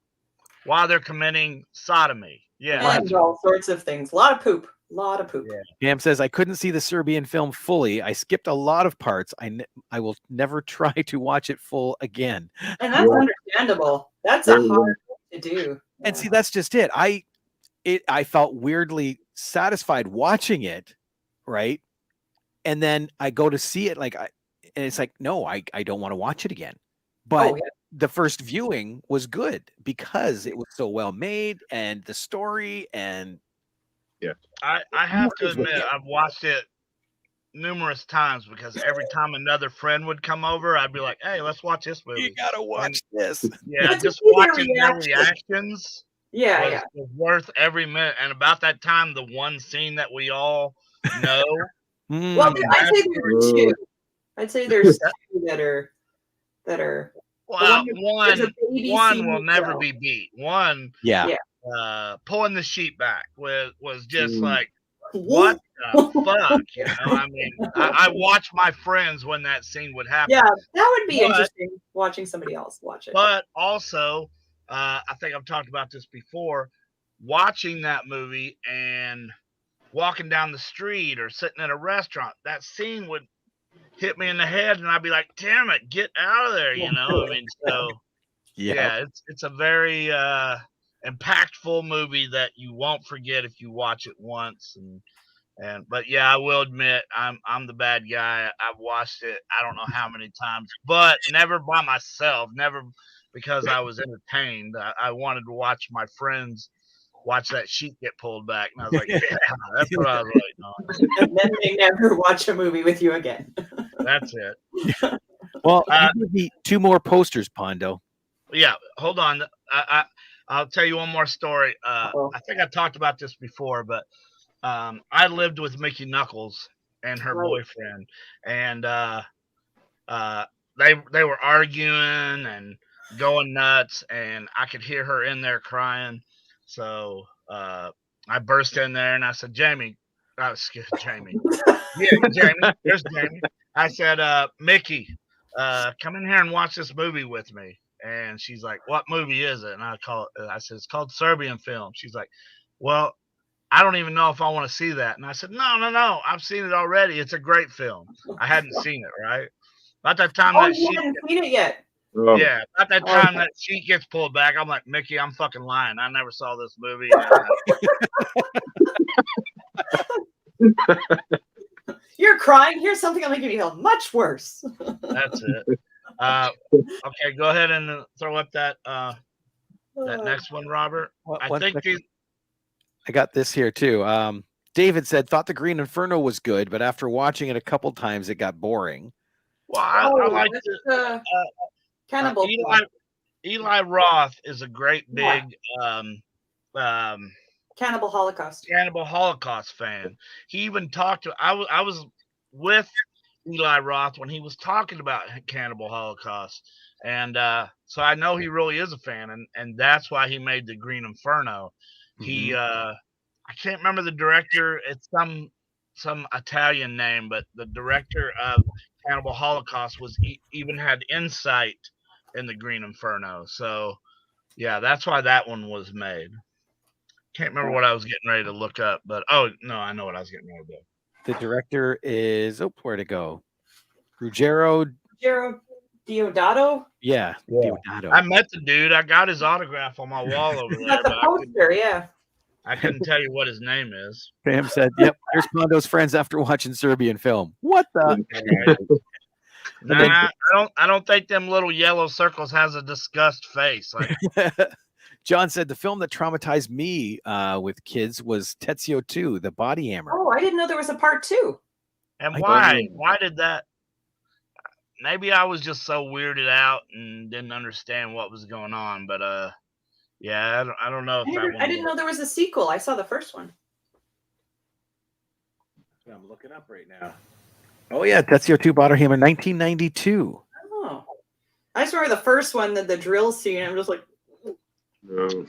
[SPEAKER 4] While they're committing sodomy. Yeah.
[SPEAKER 2] And all sorts of things. A lot of poop. Yeah.
[SPEAKER 1] Pam says, I couldn't see the Serbian film fully. I skipped a lot of parts. I will never try to watch it full again.
[SPEAKER 2] And that's understandable. That's a hard thing to do.
[SPEAKER 1] And see, that's just it. I felt weirdly satisfied watching it, right? And then I go to see it and it's like, no, I don't want to watch it again. But the first viewing was good because it was so well made and the story and
[SPEAKER 4] I have to admit, I've watched it numerous times because every time another friend would come over, I'd be like, hey, let's watch this movie.
[SPEAKER 1] You gotta watch this.
[SPEAKER 4] Yeah, just watching their reactions was worth every minute. And about that time, the one scene that we all know.
[SPEAKER 2] Well, I'd say there were two. I'd say there's two that are.
[SPEAKER 4] Well, one will never be beat. One, pulling the sheet back was just like, what the fuck? You know, I mean, I watched my friends when that scene would happen.
[SPEAKER 2] Yeah, that would be interesting watching somebody else watch it.
[SPEAKER 4] But also, I think I've talked about this before, watching that movie and walking down the street or sitting in a restaurant, that scene would hit me in the head and I'd be like, damn it, get out of there, you know? I mean, so it's a very impactful movie that you won't forget if you watch it once. But yeah, I will admit I'm the bad guy. I've watched it I don't know how many times, but never by myself, never because I was entertained. I wanted to watch my friends watch that sheet get pulled back, and I was like, yeah, that's what I was waiting on.
[SPEAKER 2] And then they never watch a movie with you again.
[SPEAKER 4] That's it.
[SPEAKER 1] Well, give me two more posters, Pondo.
[SPEAKER 4] Yeah, hold on. I'll tell you one more story. I think I talked about this before, but I lived with Mickey Knuckles and her boyfriend, and they were arguing and going nuts, and I could hear her in there crying. So I burst in there and I said, Jamie. Jamie. Yeah, Jamie. There's Jamie. I said, Mickey, come in here and watch this movie with me. And she's like, what movie is it? And I said, it's called Serbian film. She's like, well, I don't even know if I want to see that. And I said, no. I've seen it already. It's a great film. I hadn't seen it, right? About that time
[SPEAKER 2] you haven't seen it yet.
[SPEAKER 4] Yeah, about that time that sheet gets pulled back, I'm like, Mickey, I'm fucking lying. I never saw this movie.
[SPEAKER 2] You're crying. Here's something that'll make you feel much worse.
[SPEAKER 4] That's it. Okay, go ahead and throw up that next one, Robert. I
[SPEAKER 1] One
[SPEAKER 4] think
[SPEAKER 1] second. I got this here too. David said, thought the Green Inferno was good, but after watching it a couple times, it got boring.
[SPEAKER 4] well, I like
[SPEAKER 2] the Cannibal.
[SPEAKER 4] Eli Roth is a great
[SPEAKER 2] Yeah.
[SPEAKER 4] big
[SPEAKER 2] Cannibal Holocaust.
[SPEAKER 4] Cannibal Holocaust fan. He even talked to I was with Eli Roth when he was talking about Cannibal Holocaust, and so I know he really is a fan, and that's why he made the Green Inferno. He I can't remember the director. It's some Italian name, but the director of Cannibal Holocaust was even had insight in the Green Inferno. So yeah, that's why that one was made. Can't remember what I was getting ready to look up, but oh no, I know what I was getting ready to do.
[SPEAKER 1] The director is where'd it go? Ruggero
[SPEAKER 2] Diodato.
[SPEAKER 1] Yeah, Diodato.
[SPEAKER 4] I met the dude. I got his autograph on my wall over there.
[SPEAKER 2] That's a poster, yeah.
[SPEAKER 4] I couldn't tell you what his name is.
[SPEAKER 1] Graham said, "Yep, here's Pondo's friends after watching Serbian film." What the?
[SPEAKER 4] Nah, I don't think them little yellow circles has a disgust face. Like,
[SPEAKER 1] John said the film that traumatized me with kids was Tetsuo 2, The Body Hammer.
[SPEAKER 2] Oh, I didn't know there was a part 2.
[SPEAKER 4] and why? Why did that? Maybe I was just so weirded out and didn't understand what was going on. But yeah, I don't know if
[SPEAKER 2] I didn't know there was a sequel. I saw the first one.
[SPEAKER 1] I'm looking up right now. Oh yeah, Tetsuo 2, Body Hammer, 1992.
[SPEAKER 2] Oh, I just remember the first one, the drill scene. I'm just like,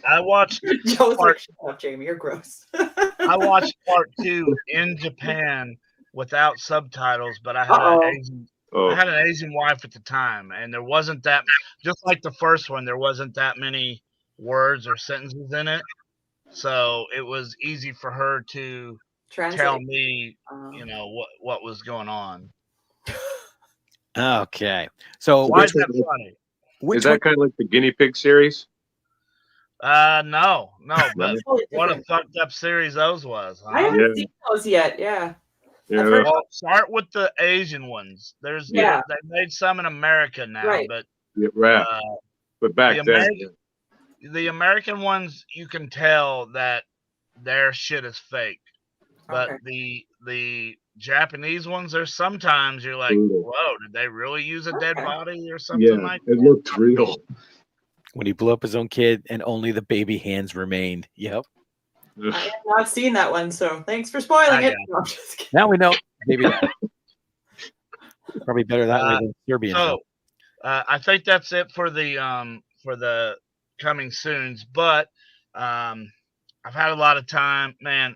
[SPEAKER 4] I watched.
[SPEAKER 2] Joe's like, shut up, Jamie, you're gross.
[SPEAKER 4] I watched part 2 in Japan without subtitles, but I had an Asian wife at the time, and there wasn't that, just like the first one, there wasn't that many words or sentences in it, so it was easy for her to tell me, what was going on.
[SPEAKER 1] Okay, so
[SPEAKER 4] why is that funny?
[SPEAKER 3] Is that kind of like the guinea pig series?
[SPEAKER 4] No, but what a fucked up series those was. Huh?
[SPEAKER 2] I haven't seen those yet. Yeah.
[SPEAKER 4] Well, start with the Asian ones. They made some in America now,
[SPEAKER 2] right.
[SPEAKER 4] but
[SPEAKER 3] but back then,
[SPEAKER 4] the American ones, you can tell that their shit is fake. But the Japanese ones, there's sometimes you're like, whoa, did they really use a dead body or something like that?
[SPEAKER 3] It looked real.
[SPEAKER 1] When he blew up his own kid and only the baby hands remained. Yep.
[SPEAKER 2] I have not seen that one, so thanks for spoiling it. No,
[SPEAKER 1] now we know. Maybe probably better that way than Serbian.
[SPEAKER 4] So I think that's it for the coming soons. But I've had a lot of time, man.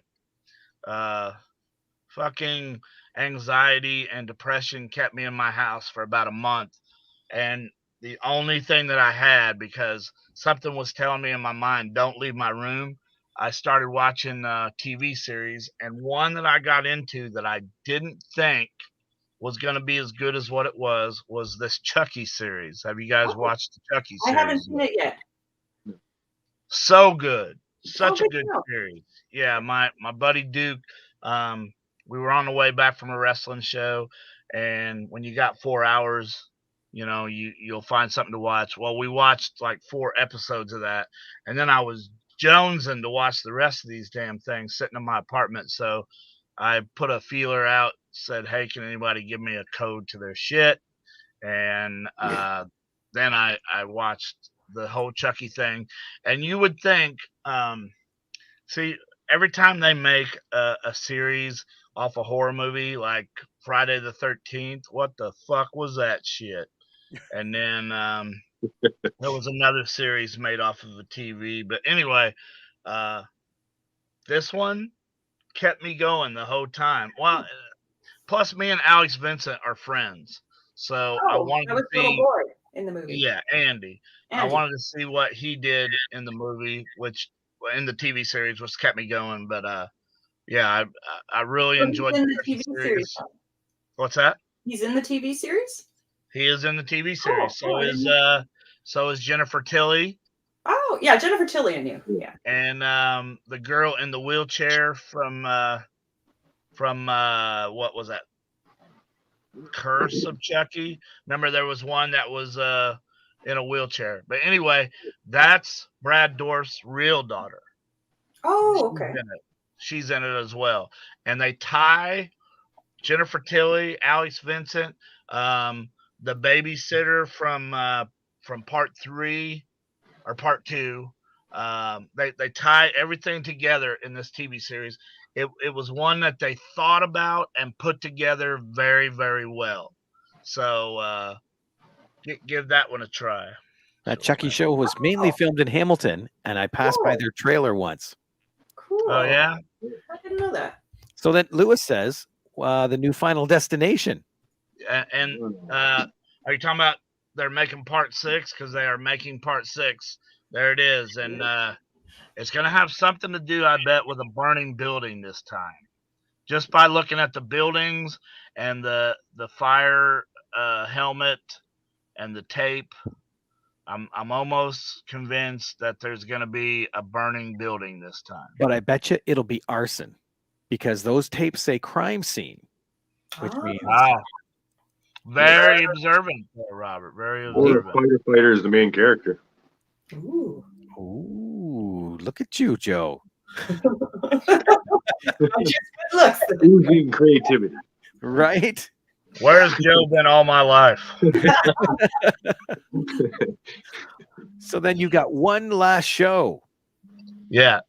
[SPEAKER 4] Fucking anxiety and depression kept me in my house for about a month, and the only thing that I had, because something was telling me in my mind, don't leave my room, I started watching TV series, and one that I got into that I didn't think was going to be as good as what it was this Chucky series. Have you guys watched the Chucky series?
[SPEAKER 2] I haven't seen it yet.
[SPEAKER 4] So good. Such a good series. Yeah, my buddy Duke, we were on the way back from a wrestling show, and when you got 4 hours, you'll find something to watch. Well, we watched like 4 episodes of that, and then I was jonesing to watch the rest of these damn things sitting in my apartment. So I put a feeler out, said, hey, can anybody give me a code to their shit? And then I watched the whole Chucky thing. And you would think, see, every time they make a series off a horror movie, like Friday the 13th, what the fuck was that shit? And then there was another series made off of a TV. But anyway, this one kept me going the whole time. Well, plus me and Alex Vincent are friends. So I wanted to see
[SPEAKER 2] little boy in the movie.
[SPEAKER 4] Yeah, Andy. I wanted to see what he did in the movie, which in the TV series, which kept me going. But yeah, I really enjoyed the TV series. What's that?
[SPEAKER 2] He's in the TV series?
[SPEAKER 4] He is in the TV series. So is Jennifer Tilly.
[SPEAKER 2] Oh, yeah, Jennifer Tilly and you. Yeah.
[SPEAKER 4] And the girl in the wheelchair from what was that? Curse of Chucky. Remember, there was one that was in a wheelchair. But anyway, that's Brad Dourif's real daughter.
[SPEAKER 2] Oh, okay.
[SPEAKER 4] She's in it as well. And they tie Jennifer Tilly, Alex Vincent, the babysitter from part 3 or part 2. They tie everything together in this TV series. It was one that they thought about and put together very, very well. So give that one a try.
[SPEAKER 1] That Chucky show was mainly filmed in Hamilton, and I passed by their trailer once.
[SPEAKER 2] Cool.
[SPEAKER 4] Oh yeah,
[SPEAKER 2] I didn't know that.
[SPEAKER 1] So then Lewis says the new Final Destination.
[SPEAKER 4] And are you talking about they're making part 6? Because they are making part 6. There it is, and it's going to have something to do, I bet, with a burning building this time. Just by looking at the buildings and the fire helmet and the tape, I'm almost convinced that there's going to be a burning building this time.
[SPEAKER 1] But I bet you it'll be arson, because those tapes say crime scene, which means
[SPEAKER 4] very observant there, Robert. Very observant.
[SPEAKER 3] Firefighter is the main character.
[SPEAKER 2] Ooh.
[SPEAKER 1] Ooh, look at you, Joe.
[SPEAKER 2] Looks.
[SPEAKER 3] Oozing creativity.
[SPEAKER 1] Right?
[SPEAKER 4] Where's Joe been all my life?
[SPEAKER 1] So then you got one last show.
[SPEAKER 4] Yeah.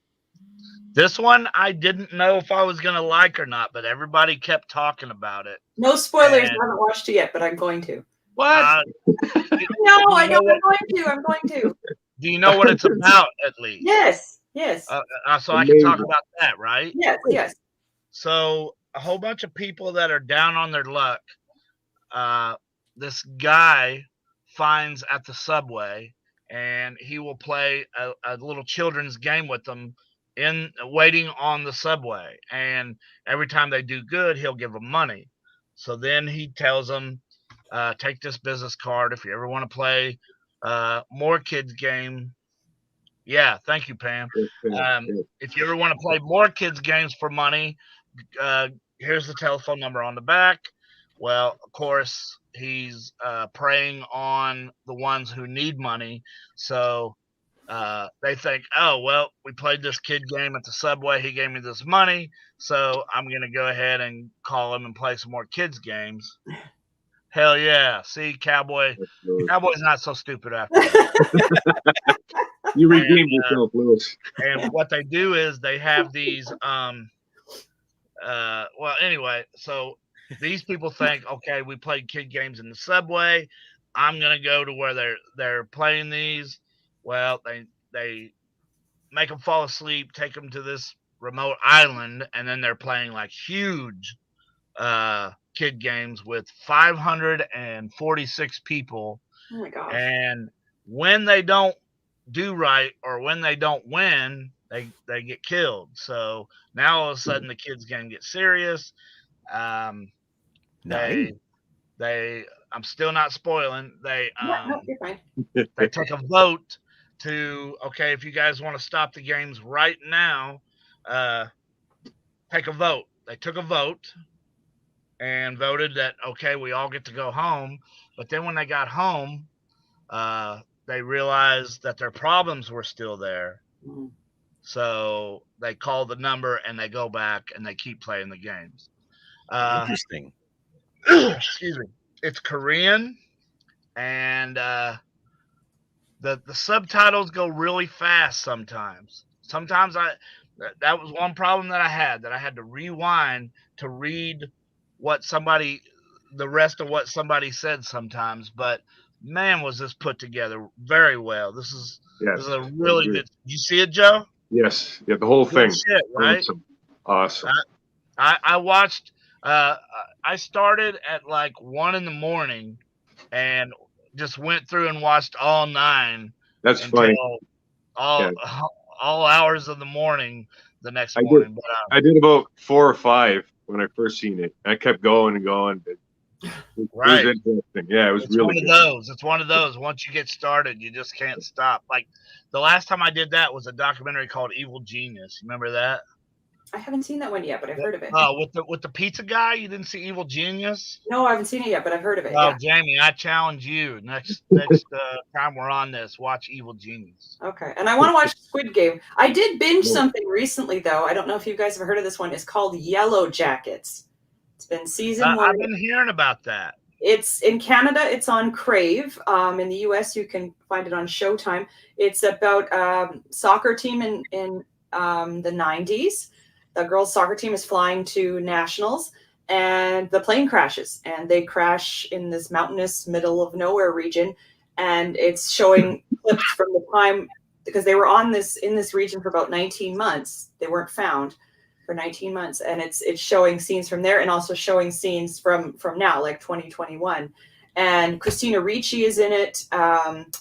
[SPEAKER 4] This one I didn't know if I was going to like or not, but everybody kept talking about it.
[SPEAKER 2] No spoilers. I haven't watched it yet, but I'm going to.
[SPEAKER 4] What?
[SPEAKER 2] No, I know I'm going to.
[SPEAKER 4] Do you know what it's about, at least?
[SPEAKER 2] Yes.
[SPEAKER 4] So I can talk about that, right?
[SPEAKER 2] Yes.
[SPEAKER 4] So a whole bunch of people that are down on their luck, this guy finds at the subway, and he will play a little children's game with them in waiting on the subway. And every time they do good, he'll give them money. So then he tells them, take this business card if you ever want to play more kids game. Yeah, thank you, Pam. If you ever want to play more kids games for money, here's the telephone number on the back. Well, of course, he's preying on the ones who need money. So they think, oh, well, we played this kid game at the subway. He gave me this money. So I'm going to go ahead and call him and play some more kids games. Hell yeah. See, Cowboy's not so stupid after that.
[SPEAKER 3] You redeemed yourself, Lewis.
[SPEAKER 4] And what they do is they have these well, anyway, so these people think, okay, we played kid games in the subway. I'm gonna go to where they're playing these. Well, they make them fall asleep, take them to this remote island, and then they're playing like huge kid games with 546 people.
[SPEAKER 2] Oh my gosh.
[SPEAKER 4] And when they don't do right or when they don't win, they get killed. So now all of a sudden the kids game gets serious.
[SPEAKER 1] Nice.
[SPEAKER 4] I'm still not spoiling.
[SPEAKER 2] No, you're fine.
[SPEAKER 4] They take a vote to, okay, if you guys want to stop the games right now, take a vote. They took a vote and voted that, okay, we all get to go home. But then when they got home, they realized that their problems were still there.
[SPEAKER 2] Mm-hmm.
[SPEAKER 4] So they call the number and they go back and they keep playing the games.
[SPEAKER 1] Interesting.
[SPEAKER 4] Excuse me. It's Korean, and the subtitles go really fast sometimes. Sometimes that was one problem that I had to rewind to read the rest of what somebody said sometimes. But man, was this put together very well. This is a really good. Did you see it, Joe?
[SPEAKER 3] Yes. Yeah, the whole thing.
[SPEAKER 4] Shit, right?
[SPEAKER 3] Awesome.
[SPEAKER 4] I watched. I started at like 1 a.m. and just went through and watched all 9.
[SPEAKER 3] That's funny.
[SPEAKER 4] All hours of the morning the next morning.
[SPEAKER 3] I did about 4 or 5 when I first seen it. I kept going and going.
[SPEAKER 4] Right.
[SPEAKER 3] It was interesting. Yeah, it was really
[SPEAKER 4] good. It's one of those. Once you get started, you just can't stop. Like the last time I did that was a documentary called Evil Genius. You remember that?
[SPEAKER 2] I haven't seen that one yet, but I've heard of it.
[SPEAKER 4] With the pizza guy, you didn't see Evil Genius?
[SPEAKER 2] No, I haven't seen it yet, but I've heard of it.
[SPEAKER 4] Oh,
[SPEAKER 2] Yeah.
[SPEAKER 4] Jamie, I challenge you next time we're on this, watch Evil Genius.
[SPEAKER 2] Okay, and I want to watch Squid Game. I did binge something recently, though. I don't know if you guys have heard of this one. It's called Yellow Jackets. It's been season 1.
[SPEAKER 4] I've been hearing about that.
[SPEAKER 2] It's in Canada. It's on Crave. In the US, you can find it on Showtime. It's about a soccer team in the 90s. The girls' soccer team is flying to nationals, and the plane crashes. And they crash in this mountainous, middle of nowhere region. And it's showing clips from the time, because they were in this region for about 19 months. They weren't found for 19 months, and it's showing scenes from there and also showing scenes from now, like 2021. And Christina Ricci is in it,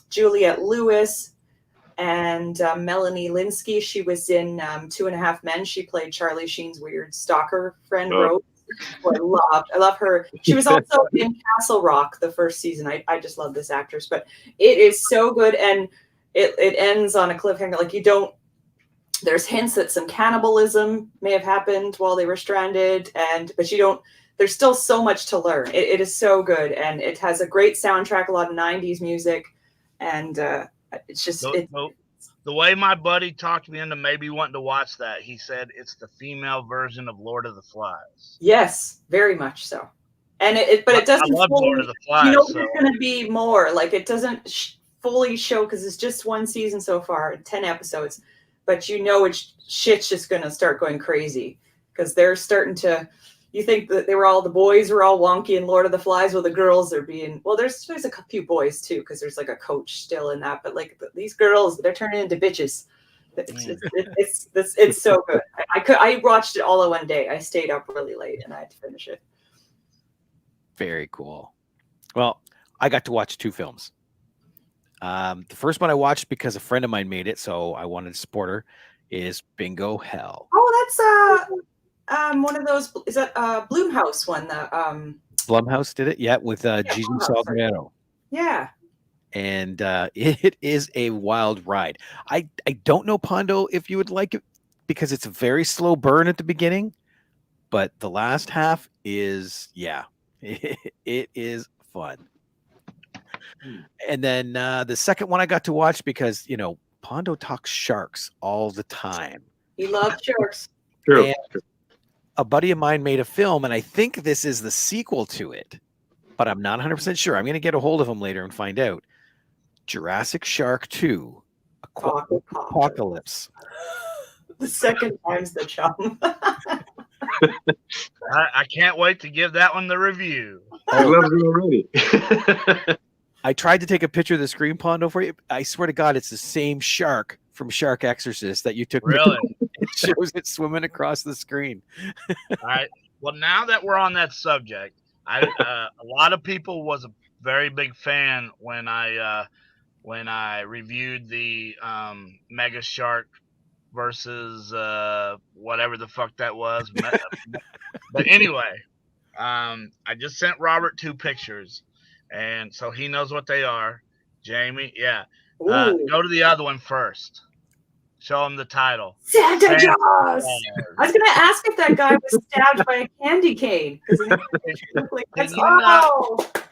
[SPEAKER 2] Juliette Lewis, and Melanie Linsky. She was in 2.5 Men. She played Charlie Sheen's weird stalker friend, Rose. Who I love her. She was also in Castle Rock the first season. I just love this actress, but it is so good, and it ends on a cliffhanger. Like, there's hints that some cannibalism may have happened while they were stranded, but you don't. There's still so much to learn. It is so good, and it has a great soundtrack, a lot of 90s music, and it's just
[SPEAKER 4] the way my buddy talked me into maybe wanting to watch that. He said it's the female version of Lord of the Flies.
[SPEAKER 2] Yes, very much so. And but it doesn't.
[SPEAKER 4] I love Lord of the Flies.
[SPEAKER 2] You know, there's going to be more. Like, it doesn't fully show, because it's just one season so far, 10 episodes. But you know, shit's just going to start going crazy, because they're starting to. You think that the boys were all wonky in Lord of the Flies, well, the girls are being. Well, there's a few boys too, because there's like a coach still in that. But like these girls, they're turning into bitches. It's so good. I watched it all in one day. I stayed up really late and I had to finish it.
[SPEAKER 1] Very cool. Well, I got to watch 2 films. The first one I watched because a friend of mine made it, so I wanted to support her, is Bingo Hell.
[SPEAKER 2] Oh, that's one of those. Is that Blumhouse one? The
[SPEAKER 1] Blumhouse did it, yeah, with Gigi Salgado.
[SPEAKER 2] Yeah.
[SPEAKER 1] And it is a wild ride. I don't know, Pondo, if you would like it, because it's a very slow burn at the beginning, but the last half is, it is fun. And then the second one I got to watch, because, Pondo talks sharks all the time.
[SPEAKER 2] He loves sharks.
[SPEAKER 3] True.
[SPEAKER 1] A buddy of mine made a film, and I think this is the sequel to it, but I'm not 100% sure. I'm going to get a hold of him later and find out. Jurassic Shark 2, Apocalypse.
[SPEAKER 2] The second time's the charm.
[SPEAKER 4] I can't wait to give that one the review.
[SPEAKER 3] I love it already.
[SPEAKER 1] I tried to take a picture of the screen, Pondo, for you. I swear to God, it's the same shark from Shark Exorcist that you took.
[SPEAKER 4] Really?
[SPEAKER 1] It shows it swimming across the screen.
[SPEAKER 4] All right. Well, now that we're on that subject, a lot of people was a very big fan when I reviewed the Mega Shark versus whatever the fuck that was. But anyway, I just sent Robert 2 pictures, and so he knows what they are. Jamie, yeah. Go to the other one first. Show him the title.
[SPEAKER 2] Santa Jaws. I was going to ask if that guy was stabbed by a candy cane.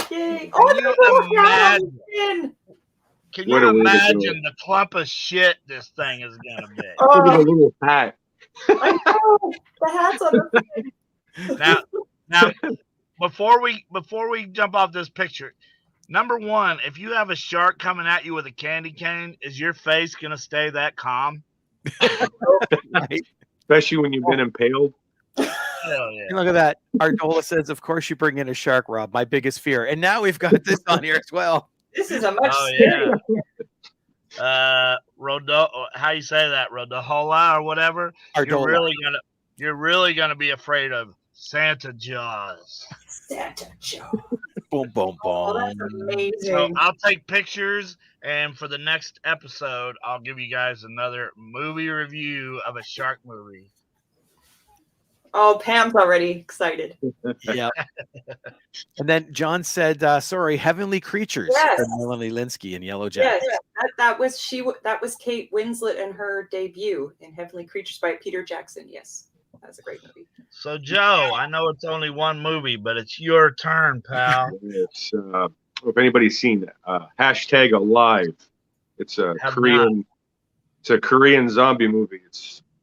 [SPEAKER 2] Yay.
[SPEAKER 4] Can you imagine the clump of shit this thing is going to be?
[SPEAKER 3] Look at the little hat.
[SPEAKER 2] I know. The hat's on the
[SPEAKER 4] thing. Now, before we jump off this picture, number one, if you have a shark coming at you with a candy cane, is your face going to stay that calm?
[SPEAKER 1] Right.
[SPEAKER 3] Especially when you've been impaled.
[SPEAKER 4] Hell yeah.
[SPEAKER 1] Look at that. Ardola says, of course you bring in a shark, Rob, my biggest fear. And now we've got this on here as well.
[SPEAKER 2] This is a much
[SPEAKER 4] scarier. How you say that? Rodohola or whatever?
[SPEAKER 1] Ardola.
[SPEAKER 4] You're really gonna be afraid of Santa Jaws.
[SPEAKER 2] Santa Jaws.
[SPEAKER 1] Boom, boom, boom.
[SPEAKER 2] Oh, that's amazing.
[SPEAKER 4] So I'll take pictures, and for the next episode, I'll give you guys another movie review of a shark movie.
[SPEAKER 2] Oh, Pam's already excited.
[SPEAKER 1] Yeah. And then John said, sorry, Heavenly Creatures.
[SPEAKER 2] Yes.
[SPEAKER 1] From Melanie Linsky in Yellow Jacket.
[SPEAKER 2] Yes, that was Kate Winslet and her debut in Heavenly Creatures by Peter Jackson. Yes. That's a great movie.
[SPEAKER 4] So, Joe, I know it's only one movie, but it's your turn, pal.
[SPEAKER 3] It's if anybody's seen hashtag Alive. It's a
[SPEAKER 4] Have
[SPEAKER 3] Korean.
[SPEAKER 4] not.
[SPEAKER 3] It's a Korean zombie movie.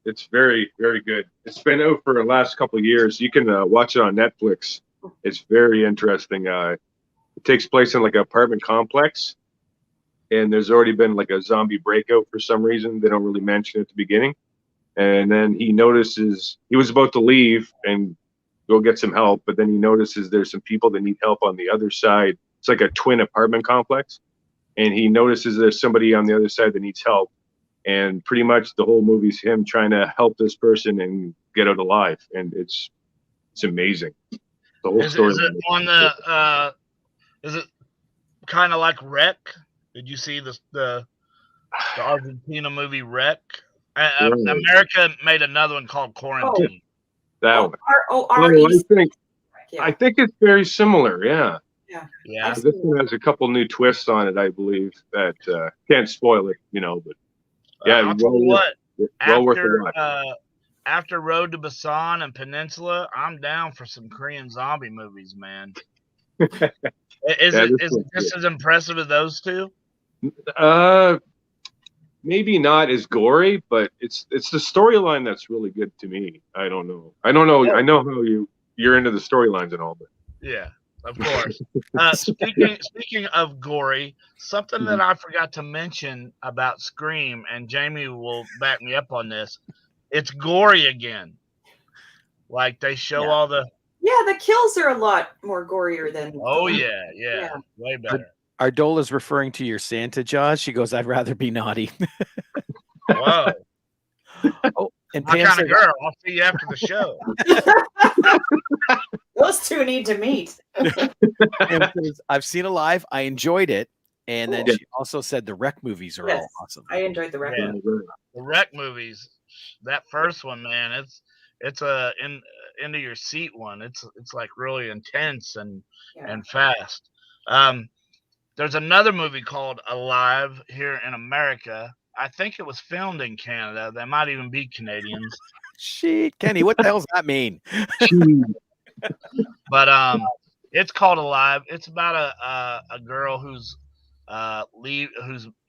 [SPEAKER 3] It's very, very good. It's been out for the last couple of years. You can watch it on Netflix. It's very interesting. It takes place in like an apartment complex, and there's already been like a zombie breakout for some reason. They don't really mention it at the beginning. And then he notices he was about to leave and go get some help, but then he notices there's some people that need help on the other side. It's like a twin apartment complex, and he notices there's somebody on the other side that needs help. And pretty much the whole movie's him trying to help this person and get out alive, and it's amazing. The whole story.
[SPEAKER 4] Is it on the? Is it kind of like Wreck? Did you see the Argentina movie Wreck? America made another one called Quarantine.
[SPEAKER 3] That one.
[SPEAKER 2] Yeah.
[SPEAKER 3] I think it's very similar. Yeah.
[SPEAKER 4] Yeah.
[SPEAKER 3] This one has a couple new twists on it, I believe. That can't spoil it, but yeah.
[SPEAKER 4] I'll tell you what.
[SPEAKER 3] Well worth a watch.
[SPEAKER 4] After Road to Busan and Peninsula, I'm down for some Korean zombie movies, man. Is it just as impressive as those two?
[SPEAKER 3] Maybe not as gory, but it's the storyline that's really good to me. I don't know. I know how you're into the storylines and all, but
[SPEAKER 4] yeah, of course. Speaking of gory, something that I forgot to mention about Scream, and Jamie will back me up on this. It's gory again. Like they show all the.
[SPEAKER 2] Yeah, the kills are a lot more gorier than.
[SPEAKER 4] Oh yeah, way better.
[SPEAKER 1] Ardola's referring to your Santa, Josh. She goes, "I'd rather be naughty."
[SPEAKER 4] Whoa.
[SPEAKER 1] Oh, and
[SPEAKER 4] my kind of girl. I'll see you after the show.
[SPEAKER 2] Those two need to meet.
[SPEAKER 1] I've seen Alive. I enjoyed it. And then she also said the Wreck movies are all awesome.
[SPEAKER 2] I enjoyed the Wreck movies.
[SPEAKER 4] The Wreck movies. That first one, man, it's a into your seat one. It's like really intense and fast. There's another movie called Alive here in America. I think it was filmed in Canada. They might even be Canadians.
[SPEAKER 1] Shit, Kenny, what the hell does that mean?
[SPEAKER 4] But it's called Alive. It's about a girl who's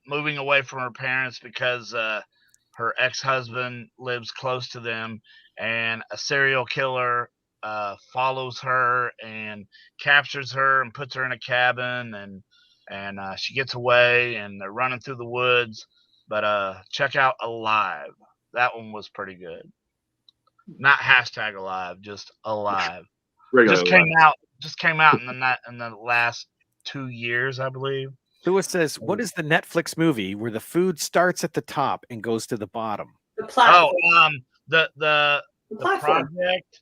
[SPEAKER 4] moving away from her parents because her ex-husband lives close to them, and a serial killer follows her and captures her and puts her in a cabin, and she gets away, and they're running through the woods. But check out Alive. That one was pretty good. Not hashtag Alive, just Alive. Just came out in the last 2 years, I believe.
[SPEAKER 1] Lewis says, "What is the Netflix movie where the food starts at the top and goes to the bottom?"
[SPEAKER 2] The platform.
[SPEAKER 4] Oh, the project.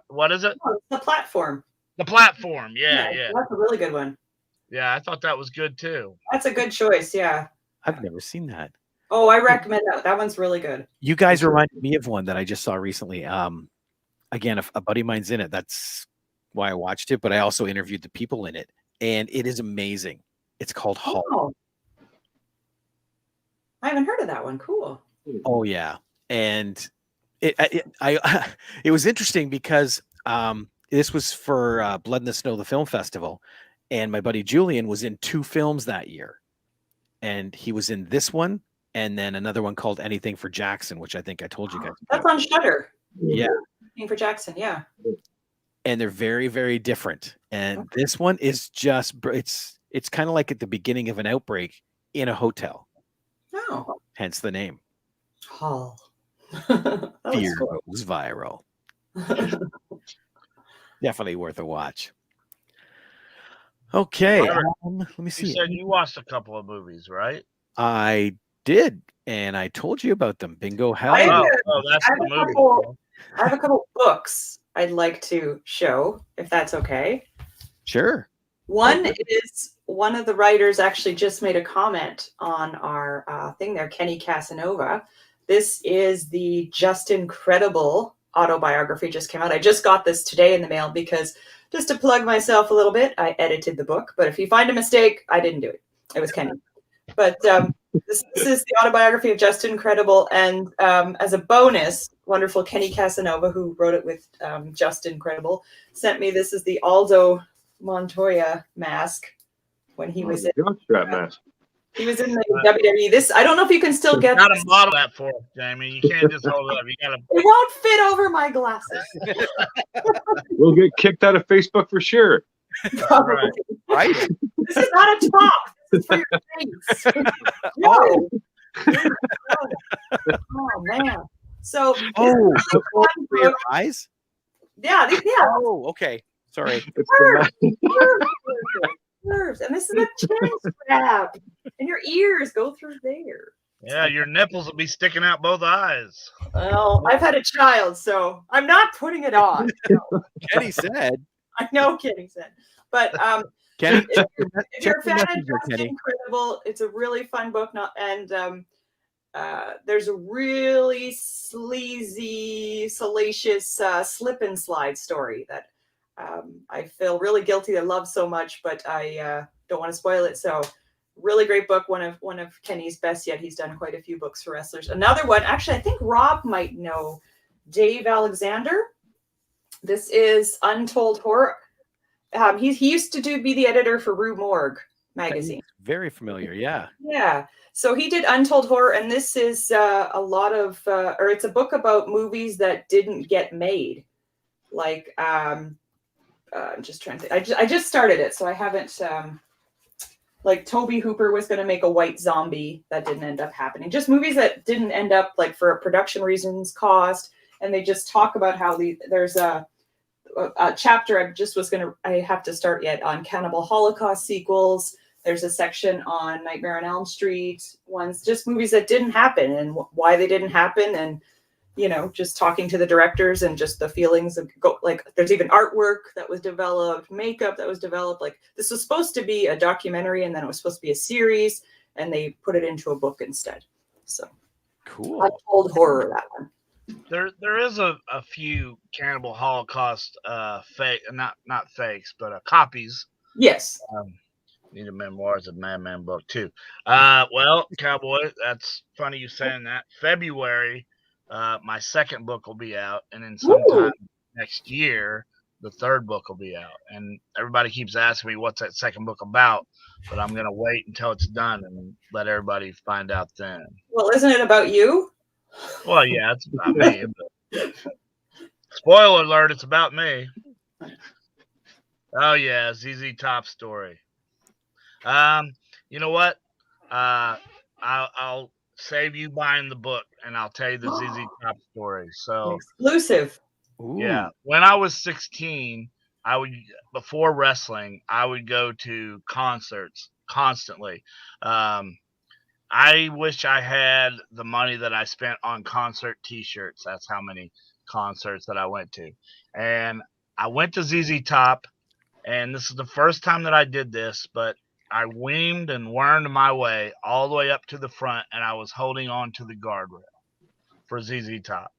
[SPEAKER 4] What is it?
[SPEAKER 2] Oh, the platform.
[SPEAKER 4] The platform. Yeah.
[SPEAKER 2] That's a really good one.
[SPEAKER 4] Yeah, I thought that was good too.
[SPEAKER 2] That's a good choice. Yeah.
[SPEAKER 1] I've never seen that.
[SPEAKER 2] Oh, I recommend that. That one's really good.
[SPEAKER 1] You guys reminded me of one that I just saw recently. Again, a buddy of mine's in it. That's why I watched it, but I also interviewed the people in it, and it is amazing. It's called Hull.
[SPEAKER 2] Oh. I haven't heard of that one. Cool.
[SPEAKER 1] Oh yeah, and it was interesting because this was for Blood in the Snow, the film festival, and my buddy Julian was in 2 films that year, and he was in this one and then another one called Anything for Jackson, which I think I told you guys about.
[SPEAKER 2] That's on Shudder.
[SPEAKER 1] Yeah.
[SPEAKER 2] Anything for Jackson, yeah.
[SPEAKER 1] And they're very, very different. And this one is just it's kind of like at the beginning of an outbreak in a hotel.
[SPEAKER 2] Oh.
[SPEAKER 1] Hence the name.
[SPEAKER 2] Hull.
[SPEAKER 1] Fear goes viral. Definitely worth a watch. Okay. Let me see.
[SPEAKER 4] You said you watched a couple of movies, right?
[SPEAKER 1] I did, and I told you about them. Bingo hell.
[SPEAKER 4] That's the movie.
[SPEAKER 2] I have a couple books I'd like to show, if that's okay.
[SPEAKER 1] Sure.
[SPEAKER 2] One is one of the writers actually just made a comment on our thing there, Kenny Casanova. This is the Just Incredible autobiography, just came out. I just got this today in the mail because, just to plug myself a little bit, I edited the book. But if you find a mistake, I didn't do it. It was Kenny. But this is the autobiography of Just Incredible. And as a bonus, wonderful Kenny Casanova, who wrote it with Just Incredible, sent me. This is the Aldo Montoya mask when he was in
[SPEAKER 3] jockstrap mask.
[SPEAKER 2] He was in the WWE. This, I don't know if you can still get.
[SPEAKER 4] You gotta model that for us, Jamie. You can't just hold it up. You gotta.
[SPEAKER 2] It won't fit over my glasses.
[SPEAKER 3] We'll get kicked out of Facebook for sure.
[SPEAKER 2] Probably.
[SPEAKER 1] Right?
[SPEAKER 2] This is not a top. This is for your face. No. Oh man. So
[SPEAKER 1] Oh,
[SPEAKER 2] this is
[SPEAKER 1] for
[SPEAKER 2] really fun
[SPEAKER 1] your
[SPEAKER 2] book.
[SPEAKER 1] eyes?
[SPEAKER 2] Yeah.
[SPEAKER 1] Oh, okay. Sorry.
[SPEAKER 2] Nerves. And this is a chin strap. And your ears go through there.
[SPEAKER 4] Yeah, your nipples will be sticking out both eyes.
[SPEAKER 2] Well, I've had a child, so I'm not putting it on.
[SPEAKER 1] Kenny said.
[SPEAKER 2] I know Kenny said. But
[SPEAKER 1] Kenny,
[SPEAKER 2] if you're a
[SPEAKER 1] check your
[SPEAKER 2] fan of
[SPEAKER 1] messenger,
[SPEAKER 2] Just
[SPEAKER 1] Kenny.
[SPEAKER 2] Incredible, it's a really fun book. There's a really sleazy, salacious slip and slide story that I feel really guilty. I love so much, but I don't want to spoil it. So, really great book. One of Kenny's best yet. He's done quite a few books for wrestlers. Another one, actually, I think Rob might know. Dave Alexander. This is Untold Horror. He used to be the editor for Rue Morgue magazine.
[SPEAKER 1] Very familiar, yeah.
[SPEAKER 2] Yeah. So he did Untold Horror, and this is a lot of, or it's a book about movies that didn't get made. Like, I'm just trying to think. I just started it, so I haven't. Like Toby Hooper was going to make a white zombie that didn't end up happening. Just movies that didn't end up, like, for production reasons, cost, and they just talk about how there's a chapter I have to start yet on Cannibal Holocaust sequels. There's a section on Nightmare on Elm Street ones, just movies that didn't happen and why they didn't happen. And, just talking to the directors and just the feelings of like, there's even artwork that was developed, makeup that was developed. Like, this was supposed to be a documentary and then it was supposed to be a series and they put it into a book instead. So
[SPEAKER 1] Cool.
[SPEAKER 2] Untold Horror, that one.
[SPEAKER 4] There is a few Cannibal Holocaust fake, not fakes, but copies.
[SPEAKER 2] Yes.
[SPEAKER 4] Need a Memoirs of Madman book too. Well, Cowboy, that's funny you saying that. February, my second book will be out, and then sometime next year, the third book will be out. And everybody keeps asking me what's that second book about, but I'm gonna wait until it's done and let everybody find out then.
[SPEAKER 2] Well, isn't it about you?
[SPEAKER 4] Well, yeah, it's about me. But spoiler alert, it's about me. Oh yeah, ZZ Top story. You know what? I'll save you buying the book, and I'll tell you the ZZ Top story. So
[SPEAKER 2] exclusive.
[SPEAKER 1] Ooh.
[SPEAKER 4] Yeah, when I was 16, before wrestling, I would go to concerts constantly. I wish I had the money that I spent on concert T-shirts. That's how many concerts that I went to. And I went to ZZ Top, and this is the first time that I did this, but I weamed and wormed my way all the way up to the front, and I was holding on to the guardrail for ZZ Top.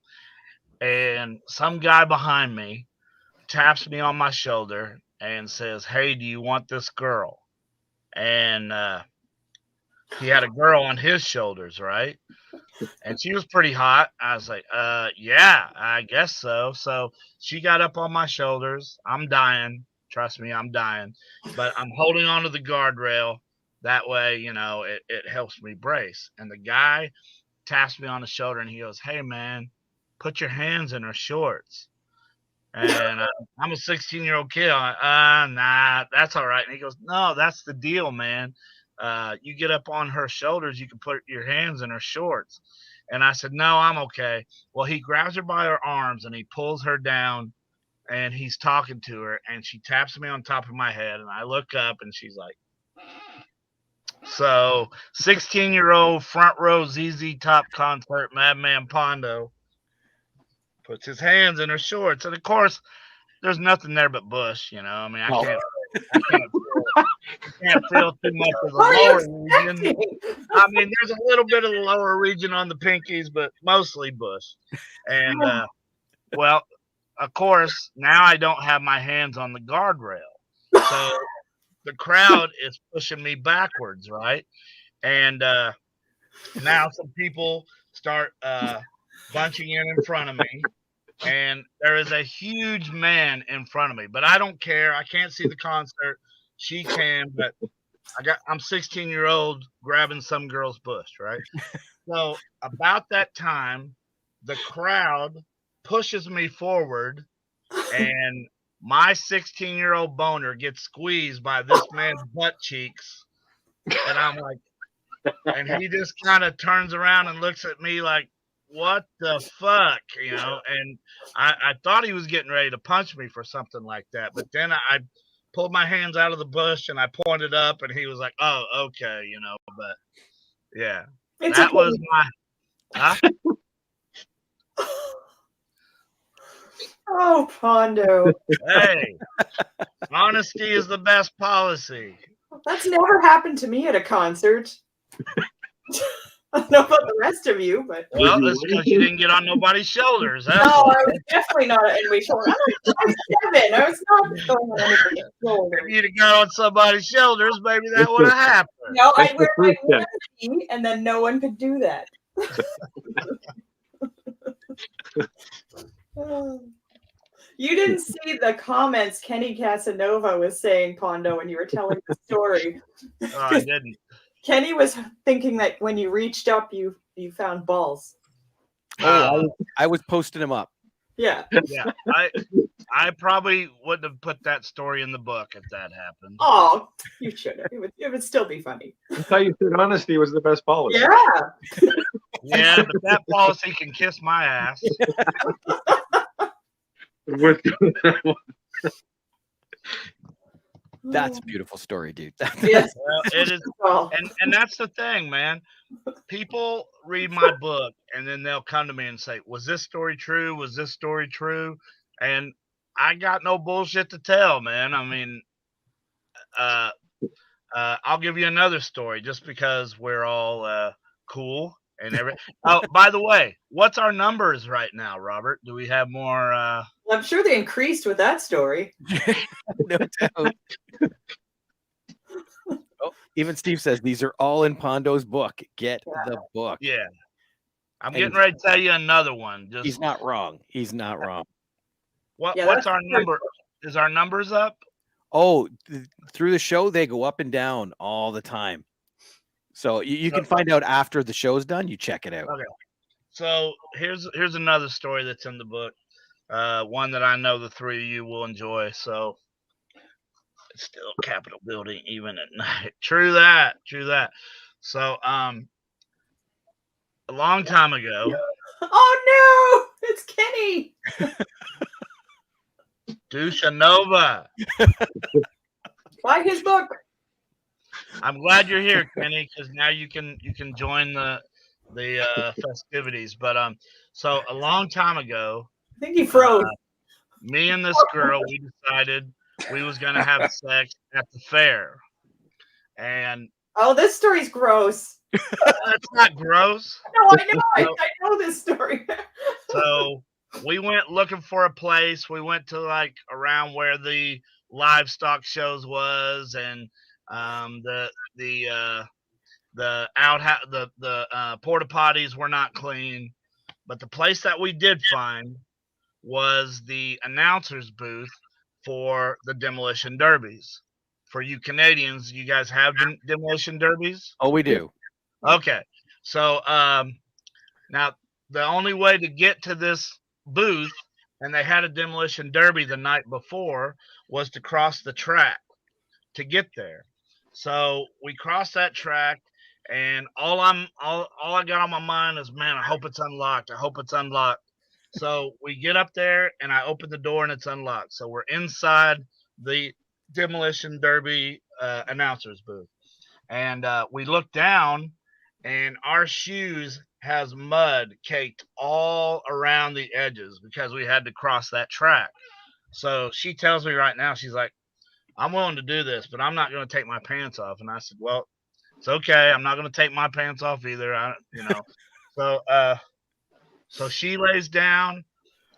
[SPEAKER 4] And some guy behind me taps me on my shoulder and says, "Hey, do you want this girl?" And he had a girl on his shoulders, right? And she was pretty hot. I was like, yeah, I guess so. So she got up on my shoulders. I'm dying. Trust me, I'm dying. But I'm holding onto the guardrail. That way, it helps me brace. And the guy taps me on the shoulder and he goes, "Hey, man, put your hands in her shorts." And I'm a 16-year-old kid. I'm like, nah, that's all right. And he goes, "No, that's the deal, man. You get up on her shoulders, you can put your hands in her shorts." And I said, "No, I'm okay." Well, he grabs her by her arms and he pulls her down and he's talking to her and she taps me on top of my head and I look up and she's like, so 16-year-old front row ZZ Top concert, Madman Pondo puts his hands in her shorts. And of course, there's nothing there but bush, I mean, I can't feel too much of the lower region. I mean, there's a little bit of the lower region on the pinkies, but mostly bush. And, well, of course, now I don't have my hands on the guardrail. So the crowd is pushing me backwards, right? And now some people start bunching in front of me, and there is a huge man in front of me. But I don't care. I can't see the concert. She can, but I'm 16-year-old grabbing some girl's bush, right? So about that time, the crowd pushes me forward, and my 16-year-old boner gets squeezed by this man's butt cheeks, and I'm like, and he just kind of turns around and looks at me like, what the fuck, and I thought he was getting ready to punch me for something like that, but then I pulled my hands out of the bush and I pointed up, and he was like, oh, okay, but yeah,
[SPEAKER 2] It's
[SPEAKER 4] that
[SPEAKER 2] okay.
[SPEAKER 4] was my, huh?
[SPEAKER 2] Oh, Pondo.
[SPEAKER 4] Hey, honesty is the best policy.
[SPEAKER 2] That's never happened to me at a concert. I don't know about the rest of you, but
[SPEAKER 4] Well, that's because you didn't get on nobody's shoulders. That's
[SPEAKER 2] no,
[SPEAKER 4] why.
[SPEAKER 2] I was definitely not at anybody's shoulder. I was 7. I was not going on anybody's shoulder.
[SPEAKER 4] If you'd have got on somebody's shoulders, maybe that would have happened.
[SPEAKER 2] No,
[SPEAKER 3] That's
[SPEAKER 2] I'd
[SPEAKER 3] the
[SPEAKER 2] wear my
[SPEAKER 3] first step.
[SPEAKER 2] onesie, and then no one could do that. You didn't see the comments Kenny Casanova was saying, Pondo, when you were telling the story.
[SPEAKER 4] Oh, I didn't.
[SPEAKER 2] Kenny was thinking that when you reached up, you found balls.
[SPEAKER 1] I was posting them up.
[SPEAKER 2] Yeah.
[SPEAKER 4] Yeah, I probably wouldn't have put that story in the book if that happened.
[SPEAKER 2] Oh, you should have. It would still be funny.
[SPEAKER 3] That's how you said honesty was the best policy.
[SPEAKER 2] Yeah.
[SPEAKER 4] Yeah, but that policy can kiss my ass.
[SPEAKER 3] With
[SPEAKER 1] That's a beautiful story, dude.
[SPEAKER 2] Yes.
[SPEAKER 4] Well, it is,
[SPEAKER 2] Oh.
[SPEAKER 4] and that's the thing, man. People read my book and then they'll come to me and say, "Was this story true? Was this story true?" And I got no bullshit to tell, man. I mean, I'll give you another story just because we're all cool and everything. Oh, by the way, what's our numbers right now, Robert? Do we have more?
[SPEAKER 2] I'm sure they increased with that story.
[SPEAKER 1] No doubt. Oh, even Steve says these are all in Pondo's book. Get the book.
[SPEAKER 4] Yeah, I'm
[SPEAKER 1] And
[SPEAKER 4] getting ready to tell you another one. Just
[SPEAKER 1] He's not wrong. He's not wrong.
[SPEAKER 2] Yeah,
[SPEAKER 4] what's
[SPEAKER 2] that's
[SPEAKER 4] our number? Is our numbers up?
[SPEAKER 1] Oh, through the show, they go up and down all the time. So you can find out after the show's done. You check it out.
[SPEAKER 4] Okay. So here's another story that's in the book. One that I know the three of you will enjoy. So it's still Capitol building even at night. True that. So a long time ago,
[SPEAKER 2] Oh no, it's Kenny.
[SPEAKER 4] Dusha Nova.
[SPEAKER 2] Buy his book.
[SPEAKER 4] I'm glad you're here, Kenny, because now you can join the festivities. But so a long time ago,
[SPEAKER 2] I think he froze.
[SPEAKER 4] me and this girl, we decided we was gonna have sex at the fair, and
[SPEAKER 2] Oh, this story's gross.
[SPEAKER 4] that's not gross.
[SPEAKER 2] No, I know. I know this story.
[SPEAKER 4] So we went looking for a place. We went to like around where the livestock shows was, and the porta potties were not clean. But the place that we did find was the announcer's booth for the demolition derbies. For you Canadians, you guys have demolition derbies?
[SPEAKER 1] Oh, we do.
[SPEAKER 4] Okay. So now the only way to get to this booth, and they had a demolition derby the night before, was to cross the track to get there. So we crossed that track, and all I got on my mind is, man, I hope it's unlocked. I hope it's unlocked. So we get up there, and I open the door, and it's unlocked. So we're inside the demolition derby announcer's booth, and we look down, and our shoes has mud caked all around the edges because we had to cross that track. So she tells me right now, she's like, "I'm willing to do this, but I'm not going to take my pants off." And I said, "Well, it's okay. I'm not going to take my pants off either." So she lays down.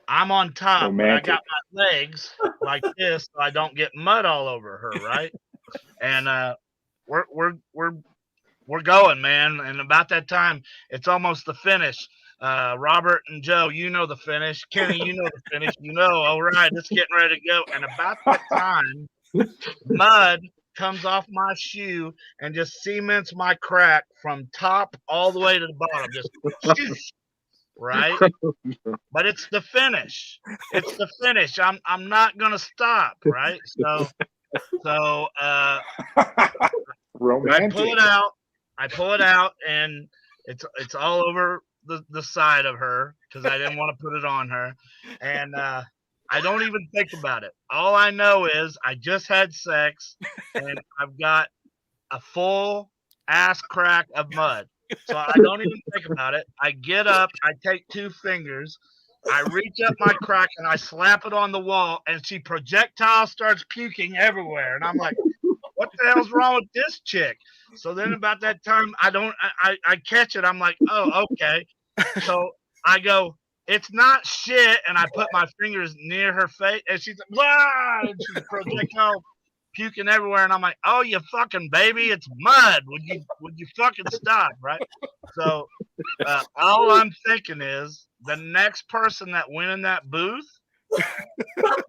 [SPEAKER 4] I'm on top, but I got my legs like this so I don't get mud all over her, right? And we're going, man. And about that time, it's almost the finish. Robert and Joe, you know the finish. Kenny, you know the finish. You know, all right, it's getting ready to go. And about that time, mud comes off my shoe and just cements my crack from top all the way to the bottom. Just shoosh, right? But it's the finish. It's the finish. I'm not gonna stop, right? So I
[SPEAKER 5] Romantic.
[SPEAKER 4] pull it out, and it's all over the side of her because I didn't want to put it on her, and I don't even think about it. All I know is I just had sex, and I've got a full ass crack of mud. So I don't even think about it. I get up, I take 2 fingers, I reach up my crack and I slap it on the wall, and she projectile starts puking everywhere. And I'm like, what the hell's wrong with this chick? So then about that time, I catch it. I'm like, oh, okay. So I go, it's not shit. And I put my fingers near her face, and she's like, blah, and she's projectile puking everywhere. And I'm like, oh, you fucking baby, it's mud. Would you fucking stop, right? So all I'm thinking is the next person that went in that booth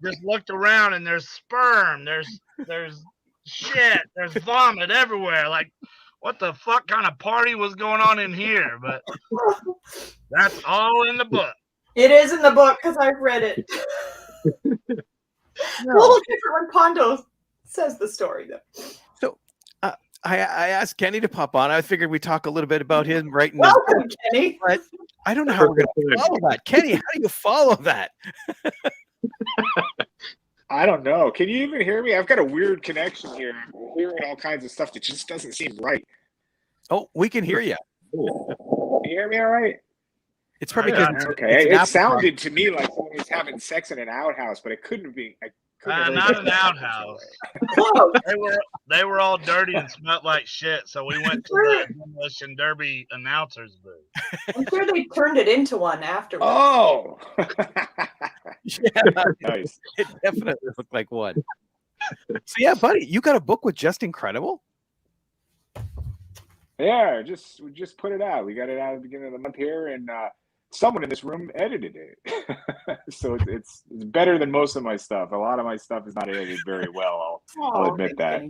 [SPEAKER 4] just looked around, and there's sperm, there's shit, there's vomit everywhere. Like, what the fuck kind of party was going on in here? But that's all in the book.
[SPEAKER 2] It is in the book because I've read it. A little different when Pondo says the story, though.
[SPEAKER 1] So I asked Kenny to pop on. I figured we'd talk a little bit about him writing.
[SPEAKER 2] Welcome, Kenny.
[SPEAKER 1] But I don't know how we're going to follow that. Kenny, how do you follow that?
[SPEAKER 5] I don't know. Can you even hear me? I've got a weird connection here. I'm hearing all kinds of stuff that just doesn't seem right.
[SPEAKER 1] Oh, we can hear you.
[SPEAKER 5] Can you hear me all right?
[SPEAKER 1] It's probably because
[SPEAKER 5] okay. It sounded to me like someone was having sex in an outhouse, but it couldn't be.
[SPEAKER 4] Not an outhouse. They were all dirty and smelled like shit. So we went to the Demolition Derby announcers booth.
[SPEAKER 2] I'm sure they turned it into one afterwards.
[SPEAKER 5] Oh,
[SPEAKER 1] yeah,
[SPEAKER 5] nice.
[SPEAKER 1] It definitely looked like one. So yeah, buddy, you got a book with Just Incredible?
[SPEAKER 5] Yeah, we just put it out. We got it out at the beginning of the month here, and someone in this room edited it. So it's better than most of my stuff. A lot of my stuff is not edited very well. I'll admit that.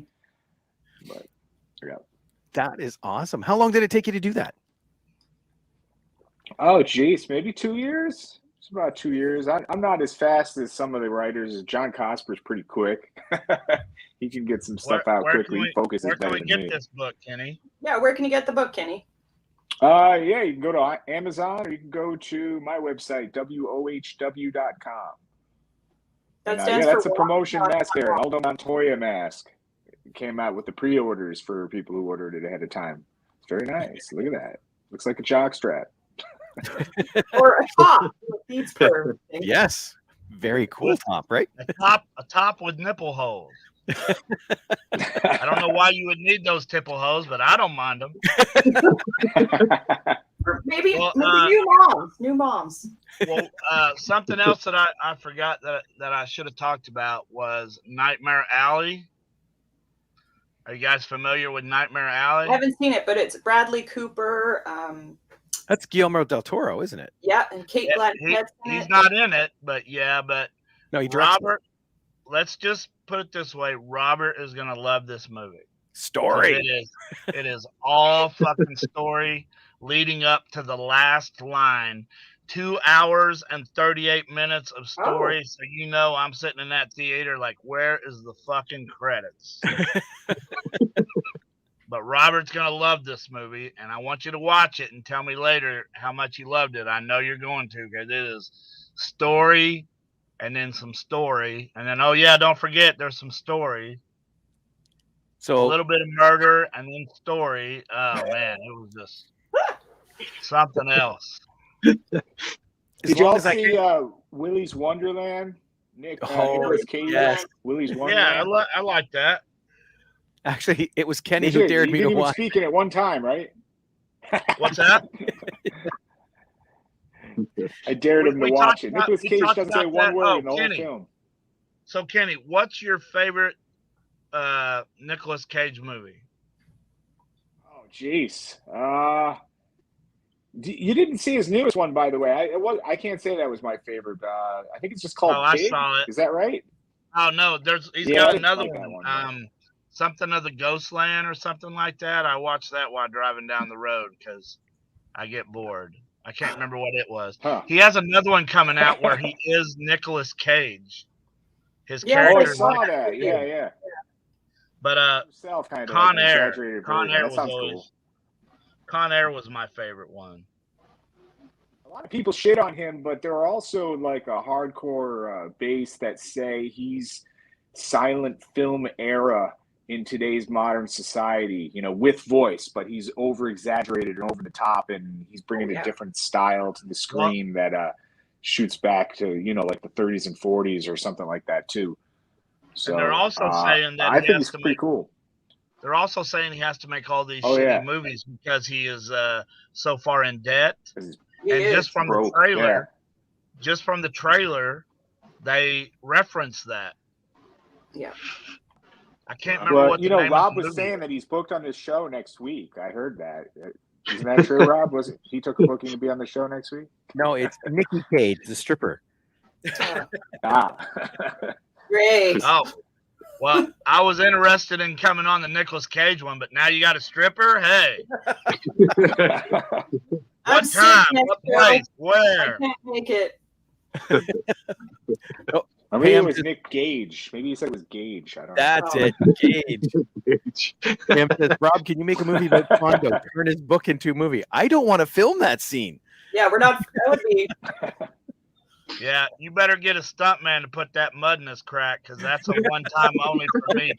[SPEAKER 5] But yeah,
[SPEAKER 1] that is awesome. How long did it take you to do that?
[SPEAKER 5] Oh, geez, maybe 2 years. It's about 2 years. I'm not as fast as some of the writers. John Cosper's pretty quick. He can get some stuff out quickly. He focuses better than me.
[SPEAKER 4] Where can we get this book, Kenny?
[SPEAKER 2] Yeah, where can you get the book, Kenny?
[SPEAKER 5] Yeah, you can go to Amazon, or you can go to my website, wohw.com.
[SPEAKER 2] That stands
[SPEAKER 5] that's
[SPEAKER 2] for
[SPEAKER 5] a promotion mask there, an Aldo Montoya mask. It came out with the pre-orders for people who ordered it ahead of time. It's very nice. Look at that. Looks like a jockstrap.
[SPEAKER 2] Or a top.
[SPEAKER 1] Yes. Very cool top, right?
[SPEAKER 4] A top with nipple holes. I don't know why you would need those tipple holes, but I don't mind them.
[SPEAKER 2] Or maybe new moms.
[SPEAKER 4] Well, something else that I forgot that I should have talked about was Nightmare Alley. Are you guys familiar with Nightmare Alley?
[SPEAKER 2] I haven't seen it, but it's Bradley Cooper.
[SPEAKER 1] That's Guillermo del Toro, isn't it?
[SPEAKER 2] Yeah, and Kate Blanchett's in it.
[SPEAKER 4] He's not in it, but
[SPEAKER 1] no, he
[SPEAKER 4] Robert. Let's just put it this way: Robert is gonna love this movie.
[SPEAKER 1] Story.
[SPEAKER 4] It is all fucking story leading up to the last line. 2 hours and 38 minutes of story. So I'm sitting in that theater like, where is the fucking credits? But Robert's gonna love this movie, and I want you to watch it and tell me later how much you loved it. I know you're going to, because it is story, and then some story, and then don't forget there's some story.
[SPEAKER 1] So
[SPEAKER 4] a little bit of murder and then story. Oh man, it was just something else.
[SPEAKER 5] Did y'all see Willy's Wonderland? Nicolas Cage.
[SPEAKER 1] Yes.
[SPEAKER 5] Willy's Wonderland.
[SPEAKER 4] Yeah, I like that.
[SPEAKER 1] Actually, it was Kenny who dared me to watch.
[SPEAKER 5] Speaking at one time, right?
[SPEAKER 4] What's that?
[SPEAKER 5] I dared him to watch it. Nicolas Cage doesn't say one word in the whole film.
[SPEAKER 4] So, Kenny, what's your favorite Nicolas Cage movie?
[SPEAKER 5] Oh, jeez. You didn't see his newest one, by the way. I can't say that was my favorite. I think it's just called
[SPEAKER 4] I
[SPEAKER 5] Pig.
[SPEAKER 4] saw it.
[SPEAKER 5] Is that right?
[SPEAKER 4] Oh no, he's
[SPEAKER 5] Yeah, I
[SPEAKER 4] got
[SPEAKER 5] didn't
[SPEAKER 4] another
[SPEAKER 5] like that
[SPEAKER 4] one.
[SPEAKER 5] one,
[SPEAKER 4] Something of the Ghostland or something like that. I watched that while driving down the road because I get bored. I can't remember what it was.
[SPEAKER 5] Huh.
[SPEAKER 4] He has another one coming out where he is Nicolas Cage. His
[SPEAKER 2] Yeah,
[SPEAKER 5] Oh, I
[SPEAKER 4] character.
[SPEAKER 5] saw that. Yeah.
[SPEAKER 4] But
[SPEAKER 5] Himself kind of
[SPEAKER 4] Con
[SPEAKER 5] like an
[SPEAKER 4] Air.
[SPEAKER 5] exaggerated
[SPEAKER 4] Con
[SPEAKER 5] version.
[SPEAKER 4] Air
[SPEAKER 5] That
[SPEAKER 4] was
[SPEAKER 5] sounds
[SPEAKER 4] always.
[SPEAKER 5] cool.
[SPEAKER 4] Con Air was my favorite one.
[SPEAKER 5] A lot of people shit on him, but there are also like a hardcore base that say he's silent film era in today's modern society, with voice, but he's over exaggerated and over the top, and he's bringing a different style to the screen that shoots back to, like the 30s and 40s or something like that too. So
[SPEAKER 4] and they're also saying that
[SPEAKER 5] I think it's pretty cool.
[SPEAKER 4] They're also saying he has to make all these shitty movies because he is so far in debt. And just from the trailer, they reference that.
[SPEAKER 2] Yeah.
[SPEAKER 4] I can't remember what the name
[SPEAKER 5] Rob
[SPEAKER 4] of the
[SPEAKER 5] was
[SPEAKER 4] movie
[SPEAKER 5] saying that he's booked on this show next week. I heard that. Isn't that true, Rob? Was it he took a booking to be on the show next week?
[SPEAKER 1] No, it's Nicky Cage, the stripper.
[SPEAKER 2] Great.
[SPEAKER 4] Oh. Well, I was interested in coming on the Nicolas Cage one, but now you got a stripper? Hey. What time? What place? Where?
[SPEAKER 2] I can't make it.
[SPEAKER 5] Maybe it was Nick Gage. Maybe he said it was Gage. I don't know.
[SPEAKER 1] That's it, Gage. Pam says, Rob, can you make a movie about Pondo? Turn his book into a movie. I don't want to film that scene.
[SPEAKER 2] Yeah, we're not. That would be.
[SPEAKER 4] Yeah, you better get a stuntman to put that mud in his crack because that's a one-time only for me.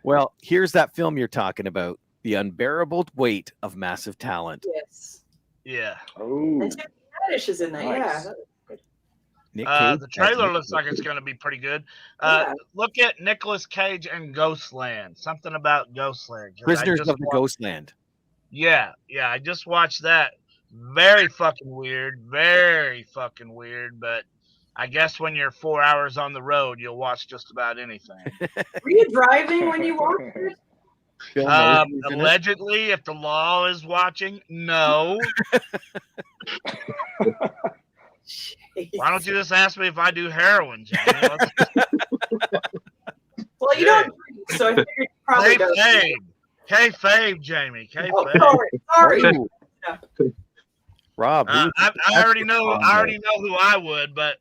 [SPEAKER 1] Well, here's that film you're talking about: The Unbearable Weight of Massive Talent.
[SPEAKER 2] Yes.
[SPEAKER 4] Yeah.
[SPEAKER 5] Oh.
[SPEAKER 2] And Tim Haddish is in that.
[SPEAKER 5] Nice.
[SPEAKER 2] Yeah.
[SPEAKER 4] The trailer looks like it's going to be pretty good. Look at Nicolas Cage and Ghostland. Something about Ghostland.
[SPEAKER 1] Prisoners of the Ghostland.
[SPEAKER 4] Yeah. I just watched that. Very fucking weird. But I guess when you're 4 hours on the road, you'll watch just about anything.
[SPEAKER 2] Were you driving when you watched it?
[SPEAKER 4] Allegedly, if the law is watching, no. Why don't you just ask me if I do heroin, Jamie?
[SPEAKER 2] Well, you don't drink, so I figured you probably don't.
[SPEAKER 4] Kayfabe, Jamie. Kayfabe.
[SPEAKER 2] Oh, sorry.
[SPEAKER 1] Rob,
[SPEAKER 4] I already know who I would, but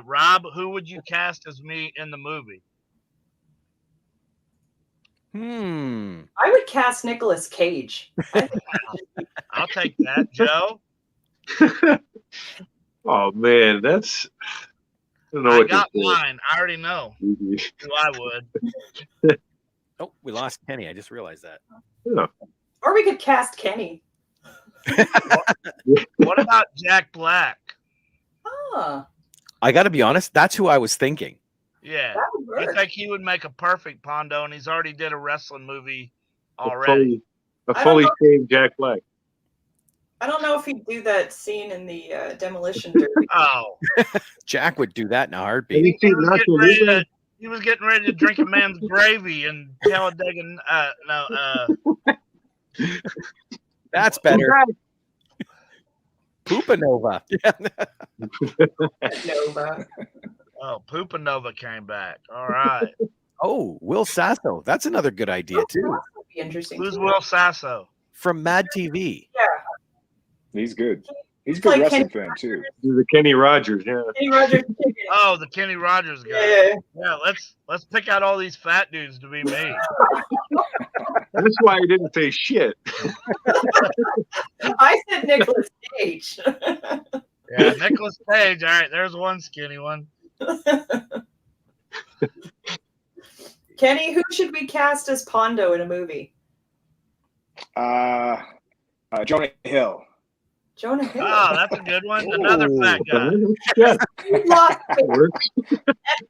[SPEAKER 4] Rob, who would you cast as me in the movie?
[SPEAKER 2] I would cast Nicolas Cage.
[SPEAKER 4] I'll take that, Joe.
[SPEAKER 3] Oh man, that's.
[SPEAKER 4] I got mine. I already know who I would.
[SPEAKER 1] Oh, we lost Kenny. I just realized that.
[SPEAKER 3] Yeah.
[SPEAKER 2] Or we could cast Kenny.
[SPEAKER 4] What about Jack Black?
[SPEAKER 1] I got to be honest. That's who I was thinking.
[SPEAKER 4] Yeah, I think he would make a perfect Pondo, and he's already did a wrestling movie already.
[SPEAKER 3] A fully shaved Jack Black.
[SPEAKER 2] I don't know if he'd do that scene in the Demolition Derby.
[SPEAKER 4] Oh,
[SPEAKER 1] Jack would do that in a heartbeat.
[SPEAKER 4] He was getting ready to drink a man's gravy and Talladega.
[SPEAKER 1] That's better. Poopanova.
[SPEAKER 2] Nova.
[SPEAKER 4] Oh, Poopanova came back. All right.
[SPEAKER 1] Oh, Will Sasso. That's another good idea too.
[SPEAKER 2] That would be interesting.
[SPEAKER 4] Who's Will Sasso?
[SPEAKER 1] From Mad TV.
[SPEAKER 2] Yeah.
[SPEAKER 5] He's good. He's a good wrestling fan too.
[SPEAKER 3] He's the Kenny Rogers, yeah.
[SPEAKER 2] Kenny Rogers.
[SPEAKER 4] Oh, the Kenny Rogers guy. Yeah, let's pick out all these fat dudes to be me.
[SPEAKER 3] That's why he didn't say shit.
[SPEAKER 2] I said Nicolas Cage.
[SPEAKER 4] Yeah, Nicolas Cage. All right, there's one skinny one.
[SPEAKER 2] Kenny, who should we cast as Pondo in a movie?
[SPEAKER 5] Jonah Hill.
[SPEAKER 2] Jonah Hill.
[SPEAKER 4] Oh, that's a good one. Another fat guy.
[SPEAKER 3] Yeah.
[SPEAKER 2] He's lost weight. And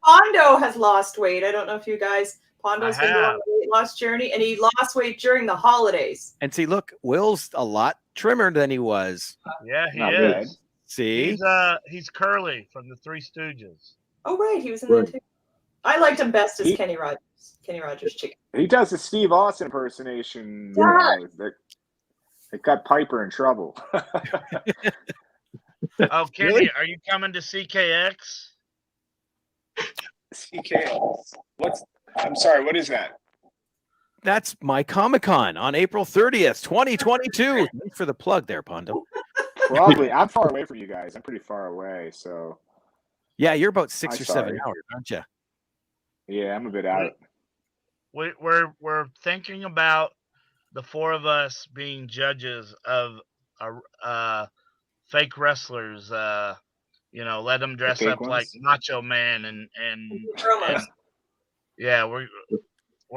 [SPEAKER 2] Pondo has lost weight. I don't know if you guys. Pondo's been on a weight loss journey, and he lost weight during the holidays.
[SPEAKER 1] And see, look, Will's a lot trimmer than he was.
[SPEAKER 4] Yeah, he
[SPEAKER 5] Not
[SPEAKER 4] is.
[SPEAKER 5] bad.
[SPEAKER 1] See,
[SPEAKER 4] He's Curly from the Three Stooges.
[SPEAKER 2] Oh, right, he was in that too. I liked him best as Kenny Rogers. Kenny Rogers chicken.
[SPEAKER 5] He does the Steve Austin impersonation. It got Piper in trouble.
[SPEAKER 4] Oh, Kenny,
[SPEAKER 1] Really?
[SPEAKER 4] are you coming to CKX?
[SPEAKER 5] CKX. I'm sorry, what is that?
[SPEAKER 1] That's my Comic-Con on April 30th, 2022. Thanks for the plug there, Pondo.
[SPEAKER 5] Probably. I'm far away from you guys. I'm pretty far away, so
[SPEAKER 1] Yeah, you're about 6
[SPEAKER 5] I'm
[SPEAKER 1] or 7
[SPEAKER 5] sorry.
[SPEAKER 1] hours, aren't you?
[SPEAKER 5] yeah, I'm a bit out.
[SPEAKER 4] We're thinking about the four of us being judges of fake wrestlers. Let them dress
[SPEAKER 5] fake
[SPEAKER 4] up like
[SPEAKER 5] ones?
[SPEAKER 4] Macho Man and
[SPEAKER 2] Promos.
[SPEAKER 4] yeah, we're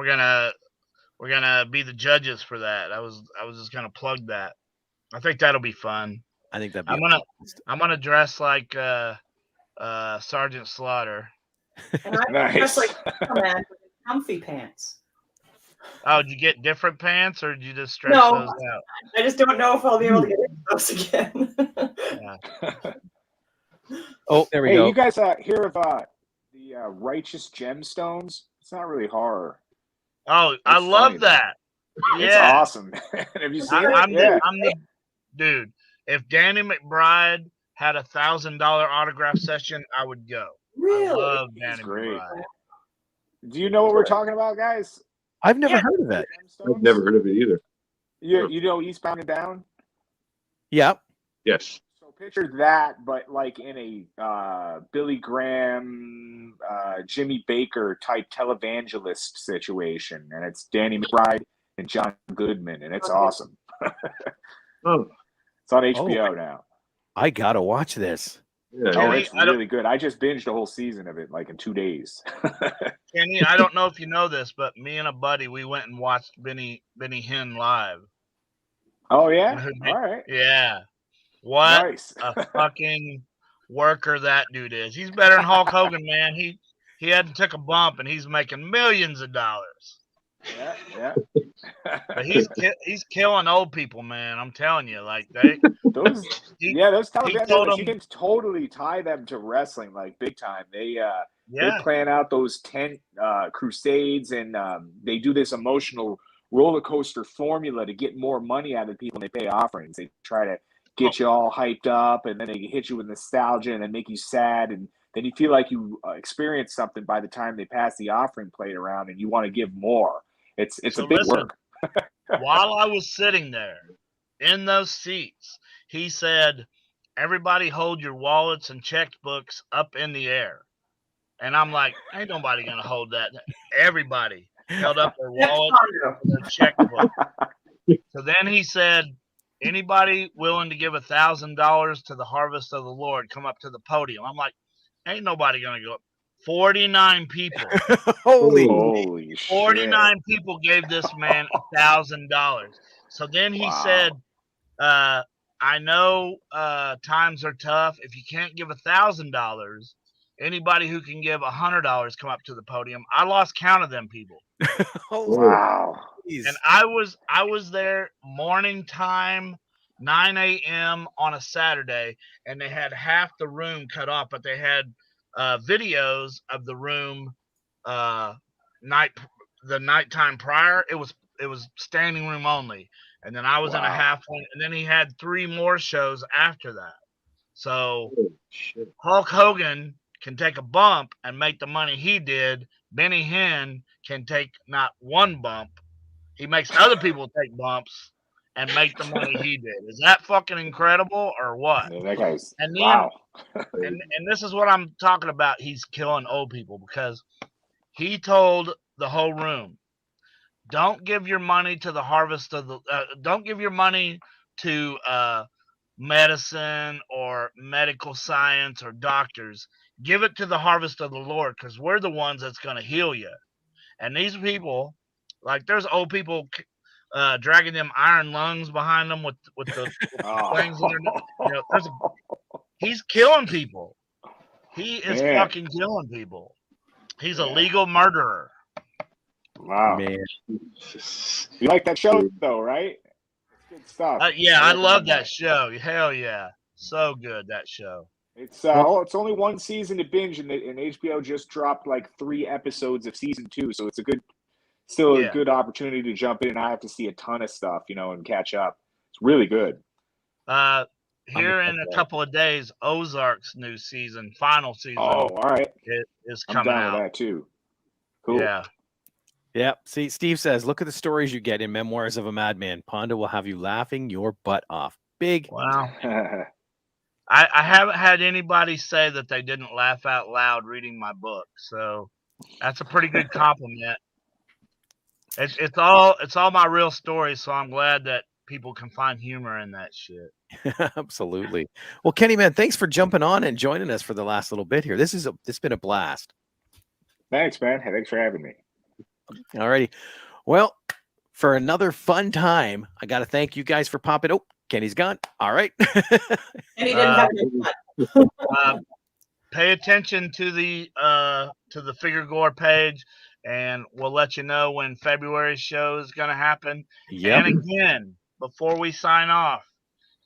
[SPEAKER 4] gonna be the judges for that. I was just gonna plug that. I think that'll be fun.
[SPEAKER 1] I think that'd be
[SPEAKER 4] I'm gonna dress like Sergeant Slaughter.
[SPEAKER 2] And I
[SPEAKER 5] Nice.
[SPEAKER 2] dress like Superman with comfy pants.
[SPEAKER 4] Oh, did you get different pants or did you just stretch
[SPEAKER 2] No.
[SPEAKER 4] those out?
[SPEAKER 2] I just don't know if I'll be able to get into those again.
[SPEAKER 4] Yeah.
[SPEAKER 1] Oh, there we
[SPEAKER 5] Hey,
[SPEAKER 1] go.
[SPEAKER 5] you guys hear of the Righteous Gemstones? It's not really horror.
[SPEAKER 4] Oh, I
[SPEAKER 5] It's
[SPEAKER 4] love
[SPEAKER 5] funny, though.
[SPEAKER 4] that.
[SPEAKER 5] It's
[SPEAKER 4] Yeah.
[SPEAKER 5] awesome. Have you seen
[SPEAKER 4] I'm
[SPEAKER 5] it?
[SPEAKER 4] the dude. If Danny McBride had $1,000 autograph session, I would go.
[SPEAKER 2] Really?
[SPEAKER 4] I love
[SPEAKER 5] He's
[SPEAKER 4] Danny
[SPEAKER 5] great.
[SPEAKER 4] McBride.
[SPEAKER 5] Do you know what we're talking about, guys?
[SPEAKER 1] I've never
[SPEAKER 4] Yeah.
[SPEAKER 1] heard of it.
[SPEAKER 3] I've never heard of it either.
[SPEAKER 5] You know Eastbound and Down?
[SPEAKER 1] Yeah.
[SPEAKER 3] Yes.
[SPEAKER 5] So picture that, but like in a Billy Graham, Jimmy Baker type televangelist situation, and it's Danny McBride and John Goodman, and it's awesome.
[SPEAKER 3] Oh,
[SPEAKER 5] It's on HBO now.
[SPEAKER 1] I gotta watch this.
[SPEAKER 3] yeah.
[SPEAKER 5] Oh,
[SPEAKER 4] Kenny,
[SPEAKER 5] it's really good. I just binged a whole season of it like in 2 days.
[SPEAKER 4] Kenny, I don't know if you know this, but me and a buddy, we went and watched Benny Hinn live.
[SPEAKER 5] Oh yeah,
[SPEAKER 4] Who did-
[SPEAKER 5] all right,
[SPEAKER 4] Yeah. What
[SPEAKER 5] nice.
[SPEAKER 4] a fucking worker that dude is. He's better than Hulk Hogan, man. He hadn't took a bump and he's making millions of dollars.
[SPEAKER 5] Yeah.
[SPEAKER 4] But he's killing old people, man. I'm telling you, like
[SPEAKER 5] those
[SPEAKER 4] he
[SPEAKER 5] televangelists,
[SPEAKER 4] told
[SPEAKER 5] you
[SPEAKER 4] them-
[SPEAKER 5] can totally tie them to wrestling like big time. They
[SPEAKER 4] yeah.
[SPEAKER 5] plan out those tent crusades, and they do this emotional roller coaster formula to get more money out of people when they pay offerings. They try to get you all hyped up, and then they hit you with nostalgia and then make you sad, and then you feel like you experienced something by the time they pass the offering plate around, and you want to give more. It's
[SPEAKER 4] So
[SPEAKER 5] a big
[SPEAKER 4] listen,
[SPEAKER 5] work.
[SPEAKER 4] While I was sitting there in those seats, he said, "Everybody hold your wallets and checkbooks up in the air." And I'm like, ain't nobody gonna hold that. Everybody held up their wallets and their checkbook. So then he said, anybody willing to give $1,000 to the harvest of the Lord, come up to the podium. I'm like, ain't nobody gonna go up. 49 people.
[SPEAKER 1] Holy.
[SPEAKER 5] Holy shit.
[SPEAKER 4] 49 people gave this man $1,000. So then he said, I know times are tough. If you can't give $1,000, anybody who can give $100 come up to the podium. I lost count of them people.
[SPEAKER 5] Wow.
[SPEAKER 4] And I was there morning time, 9 a.m. on a Saturday, and they had half the room cut off, but they had videos of the room the nighttime prior. It was standing room only, and then I was in a half one, and then he had 3 more shows after that. So Hulk Hogan can take a bump and make the money he did. Benny Hinn can take not one bump. He makes other people take bumps and make the money he did. Is that fucking incredible or what?
[SPEAKER 5] Yeah, that guy's
[SPEAKER 4] And then,
[SPEAKER 5] wow.
[SPEAKER 4] and this is what I'm talking about. He's killing old people because he told the whole room, don't give your money to the harvest of the, don't give your money to medicine or medical science or doctors. Give it to the harvest of the Lord, because we're the ones that's going to heal you. And these people, like there's old people dragging them iron lungs behind them with the things in their, he's killing people. He is fucking killing people. He's a legal murderer.
[SPEAKER 5] Wow.
[SPEAKER 1] Man.
[SPEAKER 5] You like that show though, right? It's good stuff.
[SPEAKER 4] Yeah, I love that show. Hell yeah. So good, that show.
[SPEAKER 5] It's it's only 1 season to binge, and HBO just dropped like 3 episodes of season 2, so it's a good opportunity to jump in. And I have to see a ton of stuff, and catch up. It's really good.
[SPEAKER 4] Here in a couple of days, Ozark's new season, final season.
[SPEAKER 5] Oh, all right.
[SPEAKER 4] Is
[SPEAKER 5] I'm
[SPEAKER 4] coming
[SPEAKER 5] down
[SPEAKER 4] out.
[SPEAKER 5] with that too. Cool.
[SPEAKER 4] Yeah.
[SPEAKER 1] Yeah. See, Steve says, look at the stories you get in Memoirs of a Madman. Pondo will have you laughing your butt off. Big.
[SPEAKER 4] Wow. I haven't had anybody say that they didn't laugh out loud reading my book, so that's a pretty good compliment. It's all my real stories, so I'm glad that people can find humor in that shit.
[SPEAKER 1] Absolutely. Well, Kenny, man, thanks for jumping on and joining us for the last little bit here. It's been a blast.
[SPEAKER 5] Thanks, man. Hey, thanks for having me.
[SPEAKER 1] All righty. Well, for another fun time, I got to thank you guys for popping. Oh, Kenny's gone. All right.
[SPEAKER 2] And he didn't have any fun.
[SPEAKER 4] Pay attention to the Figure Gore page, and we'll let you know when February's show is going to happen.
[SPEAKER 1] Yep.
[SPEAKER 4] And again, before we sign off,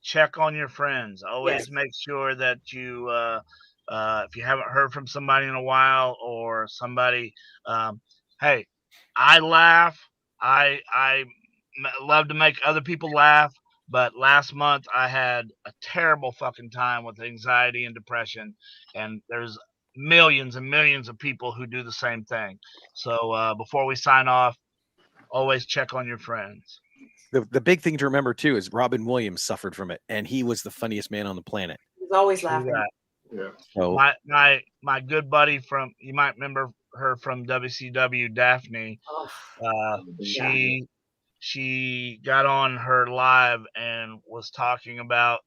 [SPEAKER 4] check on your friends. Always make sure that you, if you haven't heard from somebody in a while or somebody, hey, I laugh. I love to make other people laugh. But last month I had a terrible fucking time with anxiety and depression, and there's millions and millions of people who do the same thing. So before we sign off, always check on your friends.
[SPEAKER 1] The big thing to remember too is Robin Williams suffered from it, and he was the funniest man on the planet.
[SPEAKER 2] He's always laughing.
[SPEAKER 3] Yeah.
[SPEAKER 1] So
[SPEAKER 4] My good buddy from, you might remember her from WCW, Daphne. She got on her live and was talking about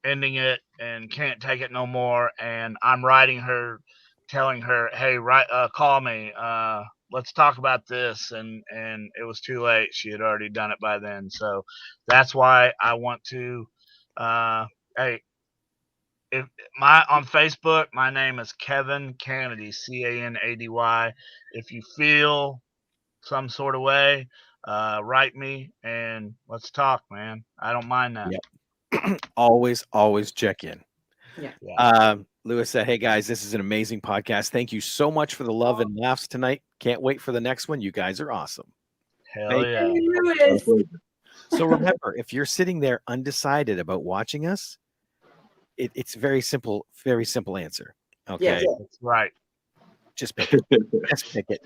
[SPEAKER 4] ending it and can't take it no more. And I'm writing her, telling her, hey, call me. Let's talk about this. And it was too late. She had already done it by then. So that's why I want to, hey, on Facebook, my name is Kevin Canady, Canady. If you feel some sort of way, write me and let's talk, man. I don't mind that.
[SPEAKER 1] Yep. always check in.
[SPEAKER 2] Yeah.
[SPEAKER 1] Lewis said, hey guys, this is an amazing podcast. Thank you so much for the love and laughs tonight. Can't wait for the next one. You guys are awesome.
[SPEAKER 4] Hell yeah.
[SPEAKER 1] So remember, if you're sitting there undecided about watching us, it's very simple answer. Okay.
[SPEAKER 2] Yes.
[SPEAKER 4] That's right.
[SPEAKER 1] Just pick it. Just pick it.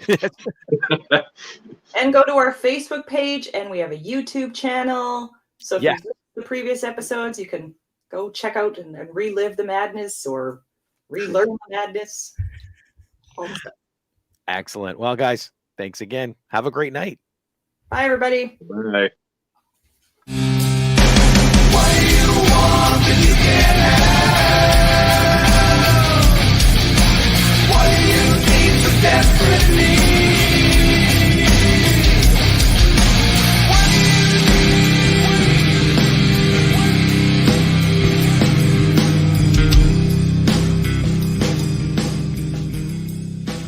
[SPEAKER 2] And go to our Facebook page, and we have a YouTube channel. So if you've listened to the previous episodes, you can go check out and relive the madness or relearn the madness.
[SPEAKER 1] Excellent. Well, guys, thanks again. Have a great night.
[SPEAKER 2] Bye, everybody.
[SPEAKER 3] Bye.
[SPEAKER 6] What do you want that you can't have?